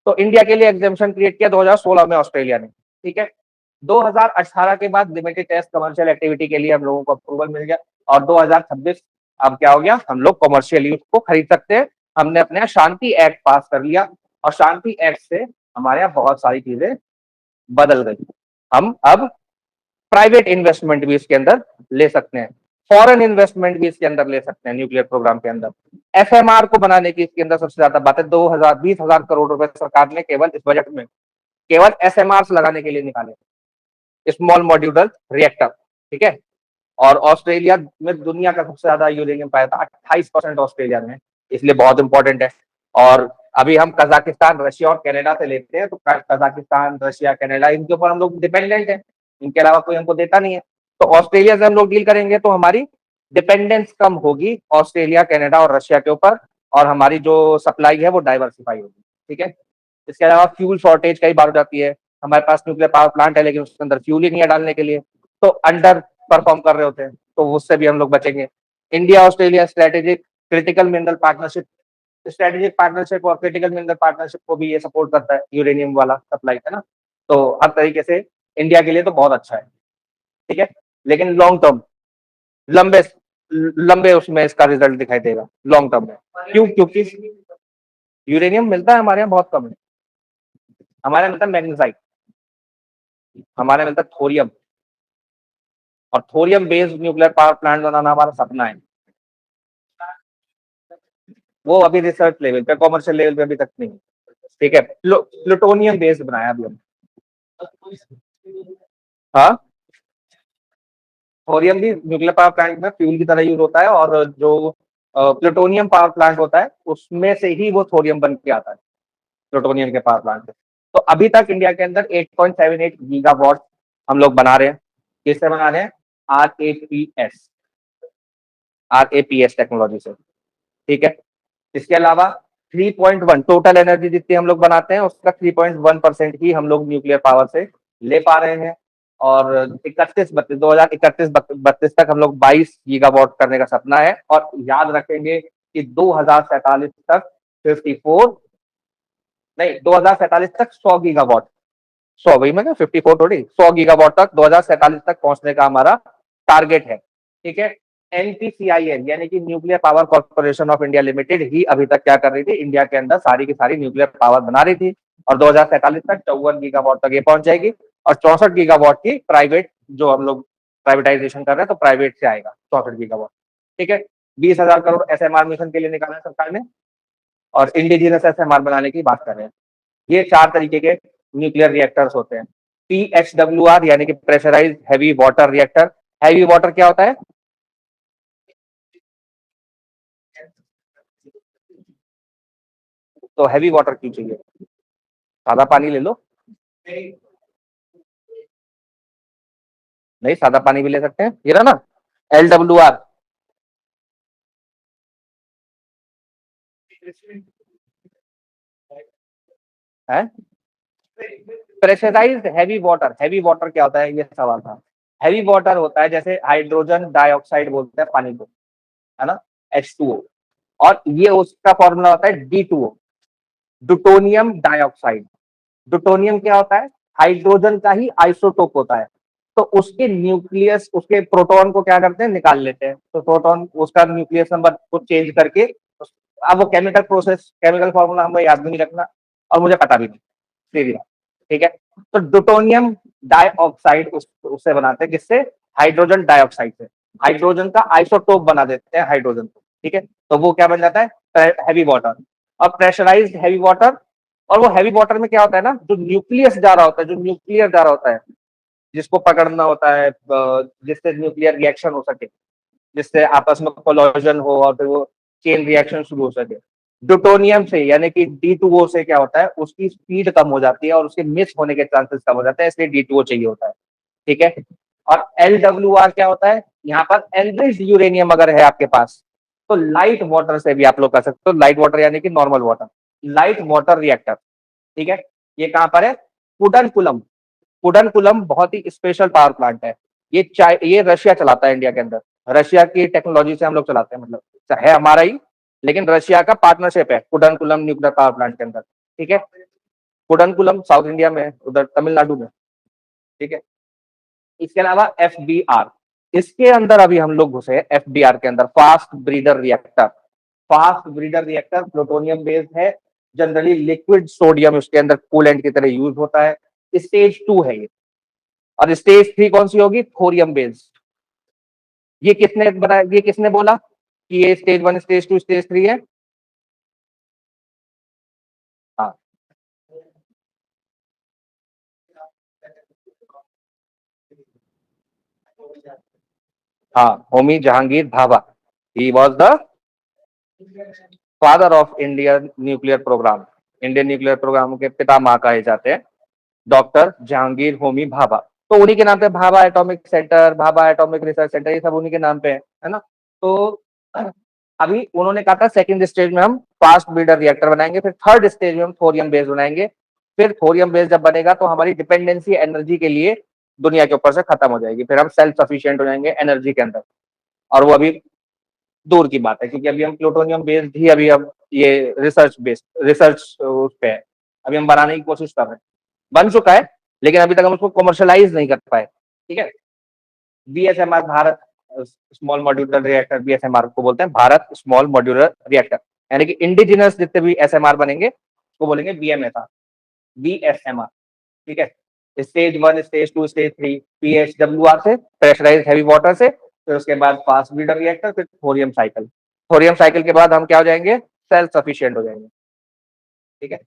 तो इंडिया के लिए एग्जेम्पशन क्रिएट किया 2016 में ऑस्ट्रेलिया ने। ठीक है, 2018 के बाद लिमिटेड टेस्ट कमर्शियल एक्टिविटी के लिए हम लोगों को अप्रूवल मिल गया और 2026 अब क्या हो गया? हम लोग कमर्शियल यूज को खरीद सकते हैं। हमने अपने यहाँ शांति एक्ट पास कर लिया और शांति एक्ट से हमारे यहाँ बहुत सारी चीजें बदल गई। हम अब प्राइवेट इन्वेस्टमेंट भी इसके अंदर ले सकते हैं, फॉरेन इन्वेस्टमेंट भी इसके अंदर ले सकते हैं न्यूक्लियर प्रोग्राम के अंदर। एफएमआर को बनाने की इसके अंदर सबसे ज्यादा बात है, 20,000 करोड़ रुपए सरकार ने केवल इस बजट में केवल एसएमआर लगाने के लिए निकाले, स्मॉल मॉड्यूलर रिएक्टर। ठीक है, और ऑस्ट्रेलिया में दुनिया का सबसे ज्यादा यूरेनियम पाया था, 28% ऑस्ट्रेलिया में, इसलिए बहुत इंपॉर्टेंट है। और अभी हम कजाकिस्तान, रशिया और कनाडा से लेते हैं, तो कजाकिस्तान, रशिया, कनाडा, इनके ऊपर हम लोग डिपेंडेंट है, इनके अलावा कोई हमको देता नहीं है। तो ऑस्ट्रेलिया से हम लोग डील करेंगे तो हमारी डिपेंडेंस कम होगी ऑस्ट्रेलिया, कनाडा और रशिया के ऊपर, और हमारी जो सप्लाई है वो डाइवर्सिफाई होगी। ठीक है, इसके अलावा फ्यूल शॉर्टेज कई बार हो जाती है, हमारे पास न्यूक्लियर पावर प्लांट है लेकिन उसके अंदर फ्यूल ही नहीं है डालने के लिए, तो अंडर परफॉर्म कर रहे होते हैं, तो उससे भी हम लोग बचेंगे। India Australia strategic critical mineral partnership, strategic partnership और क्रिटिकल मिनरल पार्टनरशिप को भी ये सपोर्ट करता है, यूरेनियम वाला सप्लाई है ना, तो हर तरीके से इंडिया के लिए तो बहुत अच्छा है। ठीक है, लेकिन लॉन्ग टर्म, लंबे लंबे उसमें इसका रिजल्ट दिखाई देगा लॉन्ग टर्म में। क्यों? क्योंकि यूरेनियम मिलता है हमारे यहाँ बहुत कम है, हमारे यहाँ मिलता है मैग्नेसाइट, हमारे यहाँ मिलता है थोरियम, और thorium based nuclear power plant बनाना हमारा सपना है। वो अभी रिसर्च लेवल पे, कॉमर्शियल लेवल पे अभी तक नहीं। ठीक है, प्लूटोनियम बेस्ड बनाया अभी हम। हाँ, थोरियम भी न्यूक्लियर पावर प्लांट में फ्यूल की तरह यूज होता है, और जो प्लूटोनियम पावर प्लांट होता है उसमें से ही वो थोरियम बन के आता है, प्लूटोनियम के पावर प्लांट से। तो अभी तक इंडिया के अंदर 8.78 गीगावाट हम लोग बना रहे हैं। किससे बना रहे हैं? आरएपीएस, आरएपीएस टेक्नोलॉजी से। ठीक है, इसके अलावा 3.1 टोटल एनर्जी जितनी हम लोग बनाते हैं उसका 3.1% ही हम लोग न्यूक्लियर पावर से ले पा रहे हैं। और 2031-32 तक हम लोग 22 गीगावाट करने का सपना है, और याद रखेंगे कि 2047 तक 54 नहीं, 2047 तक 100 गीगावाट 100, वही मैं 54 थोड़ी, 100 गीगावाट तक 2047 तक पहुंचने का हमारा टारगेट है। ठीक है। एनपीसीआईएल यानी कि nuclear power corporation of India limited ही अभी तक क्या कर रही थी, इंडिया के अंदर सारी की सारी न्यूक्लियर पावर बना रही थी, और 2047 तक 54 गीगावाट तक ये पहुंच जाएगी। और 64 गीगावाट की प्राइवेट, जो हम लोग प्राइवेटाइजेशन कर रहे हैं, तो प्राइवेट से आएगा 64 गीगावाट। ठीक है। 20,000 करोड़ एसएमआर मिशन के लिए निकाला है सरकार ने, और इंडिजिनस एसएमआर बनाने की बात कर रहे हैं। ये 4 तरीके के न्यूक्लियर रिएक्टर्स होते हैं। पीएचडब्ल्यूआर यानी कि pressurised heavy water reactor. Heavy water क्या होता है? तो हैवी वाटर क्यों चाहिए? सादा पानी ले लो। नहीं, सादा पानी भी ले सकते हैं, ये रहा ना LWR। है प्रेशराइज्ड हैवी वाटर क्या होता है, ये सवाल था। हैवी वाटर होता है जैसे हाइड्रोजन डाइऑक्साइड बोलते हैं पानी को, है ना, H2O। और ये उसका फॉर्मूला होता है D2O, डुटोनियम डाइऑक्साइड। डुटोनियम क्या होता है? हाइड्रोजन का ही आइसोटोप होता है। तो उसके न्यूक्लियस, उसके प्रोटॉन को क्या करते हैं, निकाल लेते हैं। तो प्रोटॉन, उसका न्यूक्लियस नंबर को चेंज करके, अब वो केमिकल प्रोसेस, केमिकल फॉर्मूला हमें याद भी नहीं रखना, और मुझे पता भी नहीं, सीधी बात। ठीक है। तो डुटोनियम डाइऑक्साइड उससे बनाते हैं, किससे? हाइड्रोजन डाइऑक्साइड से। हाइड्रोजन का आइसोटोप बना देते हैं हाइड्रोजन को। ठीक है। तो वो क्या बन जाता है? Heavy water. और प्रेशराइज्ड हैवी वाटर, और वो हैवी वाटर में क्या होता है ना, जो न्यूक्लियस जा रहा होता है, जो न्यूक्लियर जा रहा होता है, जिसको पकड़ना होता है, जिससे न्यूक्लियर रिएक्शन हो सके, जिससे आपस में कोलोजन हो और फिर वो चेन रिएक्शन शुरू हो सके। डुटोनियम से यानी कि D2O से क्या होता है, उसकी स्पीड कम हो जाती है और उसके मिस होने के चांसेस कम हो जाते हैं, इसलिए D2O चाहिए होता है। ठीक है। और LWR क्या होता है? यहाँ पर एनरिच्ड यूरेनियम अगर है आपके पास, तो लाइट वाटर से भी आप लोग कर सकते हो। लाइट वाटर यानी कि normal water, light water reactor. ठीक है। ये कहां पर है? कुडनकुलम। कुडनकुलम बहुत ही स्पेशल पावर प्लांट है। ये रशिया चलाता है इंडिया के अंदर। रशिया की टेक्नोलॉजी से हम लोग चलाते हैं, मतलब है हमारा ही, लेकिन रशिया का पार्टनरशिप है कुडनकुलम न्यूक्लियर पावर प्लांट के अंदर। ठीक है। कुडनकुलम साउथ इंडिया में, उधर तमिलनाडु में। ठीक है। इसके अलावा FBR, इसके अंदर अभी हम लोग घुसे हैं। FBR के अंदर fast breeder reactor. Fast breeder reactor plutonium based है। जनरली लिक्विड सोडियम उसके अंदर कूलेंट की तरह यूज होता है। स्टेज 2 है ये। और स्टेज 3 कौन सी होगी? Thorium based. ये किसने बताया, ये किसने बोला कि ये स्टेज 1, स्टेज 2, स्टेज 3 है? हाँ। हाँ, Homi Jehangir Bhabha. He was the father of Indian nuclear programme. Indian nuclear programme के पितामह कहे जाते हैं डॉक्टर जहांगीर होमी भाभा। तो उन्हीं के नाम पे Bhabha atomic centre, Bhabha atomic research centre, ये सब उन्हीं के नाम पे है ना। तो अभी उन्होंने कहा था सेकंड स्टेज में हम फास्ट ब्रीडर रिएक्टर बनाएंगे, फिर थर्ड स्टेज में हम थोरियम बेस्ड बनाएंगे। फिर थोरियम बेस्ड जब बनेगा तो हमारी डिपेंडेंसी एनर्जी के लिए दुनिया के ऊपर से खत्म हो जाएगी, फिर हम सेल्फ सफिशिएंट हो जाएंगे एनर्जी के अंदर। और वो अभी दूर की बात है, क्योंकि अभी हम प्लूटोनियम बेस्ड ही अभी अब ये रिसर्च उस पे है। अभी हम बनाने की कोशिश कर रहे हैं, बन चुका है, लेकिन अभी तक हम उसको कमर्शलाइज नहीं कर पाए। ठीक है। BSMR, Bharat small modular reactor, BSMR को बोलते हैं, भारत स्मॉल मॉड्यूलर रिएक्टर। यानी कि इंडिजिनस जितने भी SMR बनेंगे उसको बोलेंगे BSMR। ठीक है। स्टेज 1, स्टेज 2, स्टेज 3 PHWR से, प्रेशराइज हैवी वाटर से, फिर उसके बाद फास्ट ब्रीडर रिएक्टर, फिर थोरियम साइकिल। थोरियम साइकिल के बाद हम क्या हो जाएंगे? सेल्फ सफिशिएंट हो जाएंगे। ठीक है।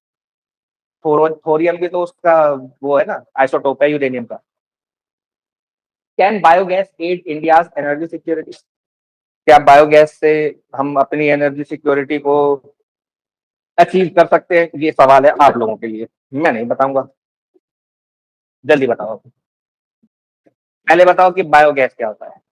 थोरियम भी तो उसका वो है ना, आइसोटोप है यूरेनियम का। Can biogas aid India's energy security? क्या बायोगैस से हम अपनी एनर्जी सिक्योरिटी को अचीव कर सकते हैं? ये सवाल है आप लोगों के लिए, मैं नहीं बताऊंगा। जल्दी बताओ, पहले बताओ कि बायोगैस क्या होता है।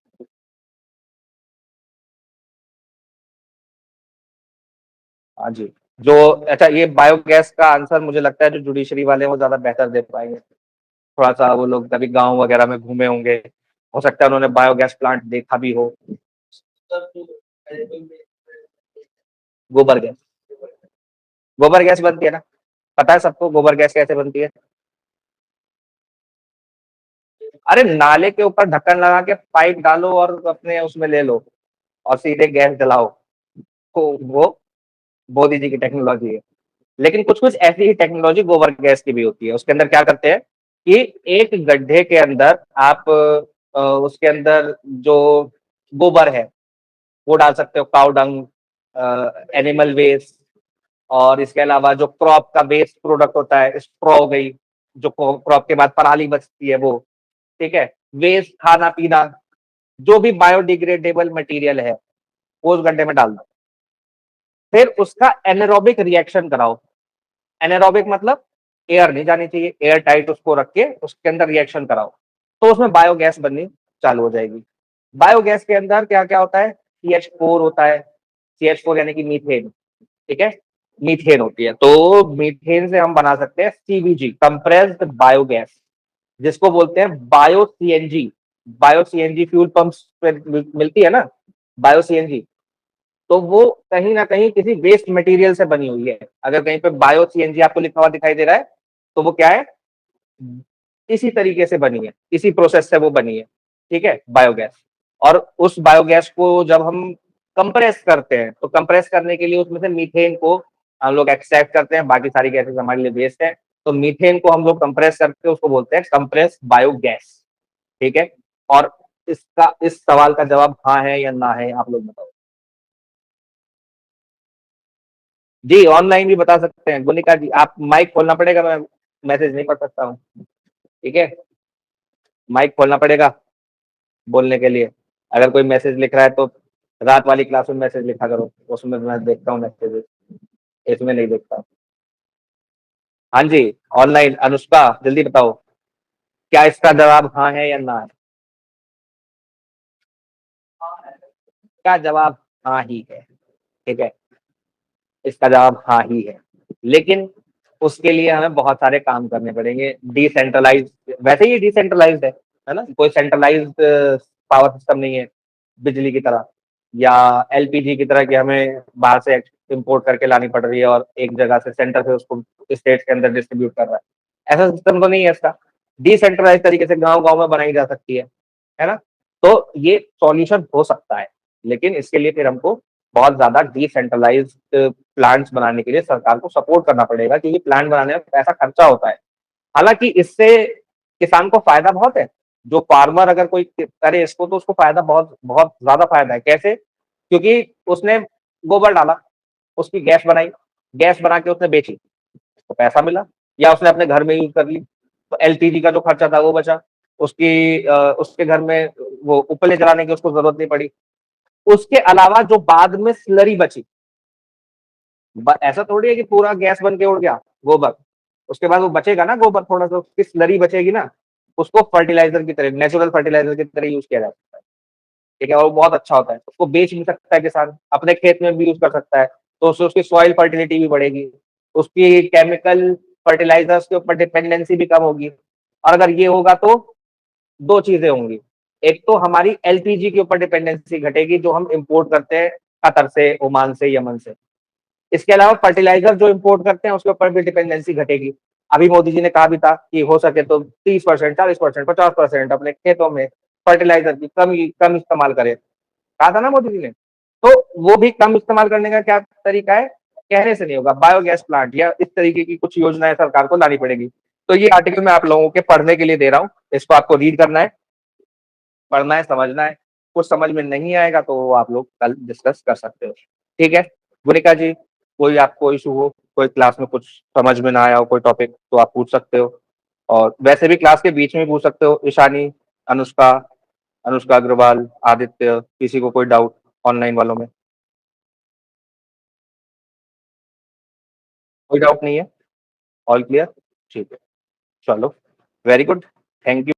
हाँ जी। जो, अच्छा, ये बायोगैस का आंसर मुझे लगता है जो जुडिशरी वाले हैं वो ज्यादा बेहतर दे पाएंगे। थोड़ा सा वो लोग कभी गांव वगैरह में घूमे होंगे, हो सकता है उन्होंने बायोगैस प्लांट देखा भी हो। गोबर गैस, गोबर गैस बनती है ना, पता है सबको गोबर गैस कैसे बनती है? अरे नाले के ऊपर ढक्कन लगा के पाइप डालो और अपने उसमें ले लो और सीधे गैस जलाओ। तो वो मोदी जी की टेक्नोलॉजी है। लेकिन कुछ कुछ ऐसी ही टेक्नोलॉजी गोबर गैस की भी होती है। उसके अंदर क्या करते हैं कि एक गड्ढे के अंदर आप उसके अंदर जो गोबर है वो डाल सकते हो, काउ डंग, एनिमल वेस्ट, और इसके अलावा जो क्रॉप का वेस्ट प्रोडक्ट होता है, स्ट्रॉ हो गई, जो क्रॉप के बाद पराली बचती है वो, ठीक है, वेस्ट खाना पीना, जो भी बायोडिग्रेडेबल मटेरियल है वो उस गड्ढे में डाल दो। फिर उसका एनारोबिक रिएक्शन कराओ। एनारोबिक मतलब एयर नहीं जानी चाहिए, एयर टाइट उसको रख के उसके अंदर रिएक्शन कराओ, तो उसमें बायोगैस बननी चालू हो जाएगी। बायोगैस के अंदर क्या क्या होता है, CH4 होता है, CH4 यानी कि मीथेन, ठीक है, मीथेन होती है। तो मीथेन से हम बना सकते हैं CBG, कंप्रेस्ड बायोगैस, जिसको बोलते हैं bio CNG। Bio CNG fuel pumps पे मिलती है ना, बायो CNG। तो वो कहीं ना कहीं किसी वेस्ट मटेरियल से बनी हुई है। अगर कहीं पे बायो CNG आपको लिखा हुआ दिखाई दे रहा है तो वो क्या है, इसी तरीके से बनी है, इसी प्रोसेस से वो बनी है, ठीक है, बायोगैस। और उस बायोगैस को जब हम कंप्रेस करते हैं तो कंप्रेस करने के लिए उसमें से मीथेन को हम लोग एक्सट्रैक्ट करते हैं, बाकी सारी गैसेस हमारे लिए वेस्ट है। तो मीथेन को हम लोग कंप्रेस करके उसको बोलते हैं कंप्रेस बायोगैस, ठीक है। और इसका, इस सवाल का जवाब हाँ है या ना है, आप लोग बताओ। जी ऑनलाइन भी बता सकते हैं गुनिका जी, आप माइक खोलना पड़ेगा, मैं मैसेज नहीं पढ़ सकता हूँ, ठीक है, माइक खोलना पड़ेगा बोलने के लिए। अगर कोई मैसेज लिख रहा है तो रात वाली क्लास में मैसेज लिखा करो, उसमें मैं देखता हूँ मैसेज, इसमें नहीं देखता। हाँ जी, ऑनलाइन अनुष्का जल्दी बताओ, क्या इसका जवाब हाँ है या ना है? इसका जवाब हाँ ही है, ठीक है, इसका जवाब हाँ ही है। लेकिन उसके लिए हमें बहुत सारे काम करने पड़ेंगे। डिसेंट्रलाइज, वैसे ही डिसेंट्रलाइज्ड है ना, कोई सेंट्रलाइज्ड पावर सिस्टम नहीं है बिजली की तरह, या LPG की तरह कि हमें बाहर से इम्पोर्ट करके लानी पड़ रही है और एक जगह से सेंटर से उसको स्टेट के अंदर डिस्ट्रीब्यूट कर रहा है। ऐसा सिस्टम तो नहीं है इसका। डिसेंट्रलाइज तरीके से गांव गांव में बनाई जा सकती है ना। तो ये सॉल्यूशन हो सकता है, लेकिन इसके लिए फिर हमको बहुत ज्यादा डिसेंट्रलाइज प्लांट्स बनाने के लिए सरकार को सपोर्ट करना पड़ेगा, क्योंकि प्लांट बनाने में पैसा खर्चा होता है। हालांकि इससे किसान को फायदा बहुत है। जो फार्मर अगर कोई करे इसको तो उसको फायदा बहुत बहुत ज्यादा फायदा है। कैसे? क्योंकि उसने गोबर डाला, उसकी गैस बनाई, गैस बना के उसने बेची तो पैसा मिला, या उसने अपने घर में यूज कर ली तो LPG का जो खर्चा था वो बचा, उसके घर में वो उपले जलाने की उसको जरूरत नहीं पड़ी। उसके अलावा जो बाद में स्लरी बची, ऐसा थोड़ी है कि पूरा गैस बन के उड़ गया गोबर, उसके बाद वो बचेगा ना गोबर, थोड़ा सा उसकी स्लरी बचेगी ना, उसको फर्टिलाइजर की तरह, नेचुरल फर्टिलाइजर की तरह यूज किया जाता है, ठीक है, और वो बहुत अच्छा होता है। उसको बेच भी सकता है किसान, अपने खेत में भी यूज कर सकता है, तो उससे उसकी सॉइल फर्टिलिटी भी बढ़ेगी, उसकी केमिकल फर्टिलाइजर्स के ऊपर डिपेंडेंसी भी कम होगी। और अगर ये होगा तो दो चीजें होंगी, एक तो हमारी LPG के ऊपर डिपेंडेंसी घटेगी जो हम इंपोर्ट करते हैं कतर से, ओमान से, यमन से। इसके अलावा फर्टिलाइजर जो इंपोर्ट करते हैं उसके ऊपर भी डिपेंडेंसी घटेगी। अभी मोदी जी ने कहा भी था कि हो सके तो 30%, 40%, 50% अपने खेतों में फर्टिलाइजर की कम इस्तेमाल करें, कहा था ना मोदी जी ने। तो वो भी कम इस्तेमाल करने का क्या तरीका है, कहने से नहीं होगा, बायोगैस प्लांट या इस तरीके की कुछ योजनाएं सरकार को लानी पड़ेगी। तो ये आर्टिकल मैं आप लोगों के पढ़ने के लिए दे रहा हूँ, इसको आपको रीड करना है, पढ़ना है, समझना है। कुछ समझ में नहीं आएगा तो वो आप लोग कल डिस्कस कर सकते हो, ठीक है। गुनिका जी, कोई आपको इशू हो, कोई क्लास में कुछ समझ में ना आया हो कोई टॉपिक, तो आप पूछ सकते हो, और वैसे भी क्लास के बीच में पूछ सकते हो। ईशानी, अनुष्का, अनुष्का अग्रवाल, आदित्य, किसी को कोई डाउट ऑनलाइन वालों में? कोई डाउट नहीं है, ऑल क्लियर, ठीक है, चलो, वेरी गुड, थैंक यू।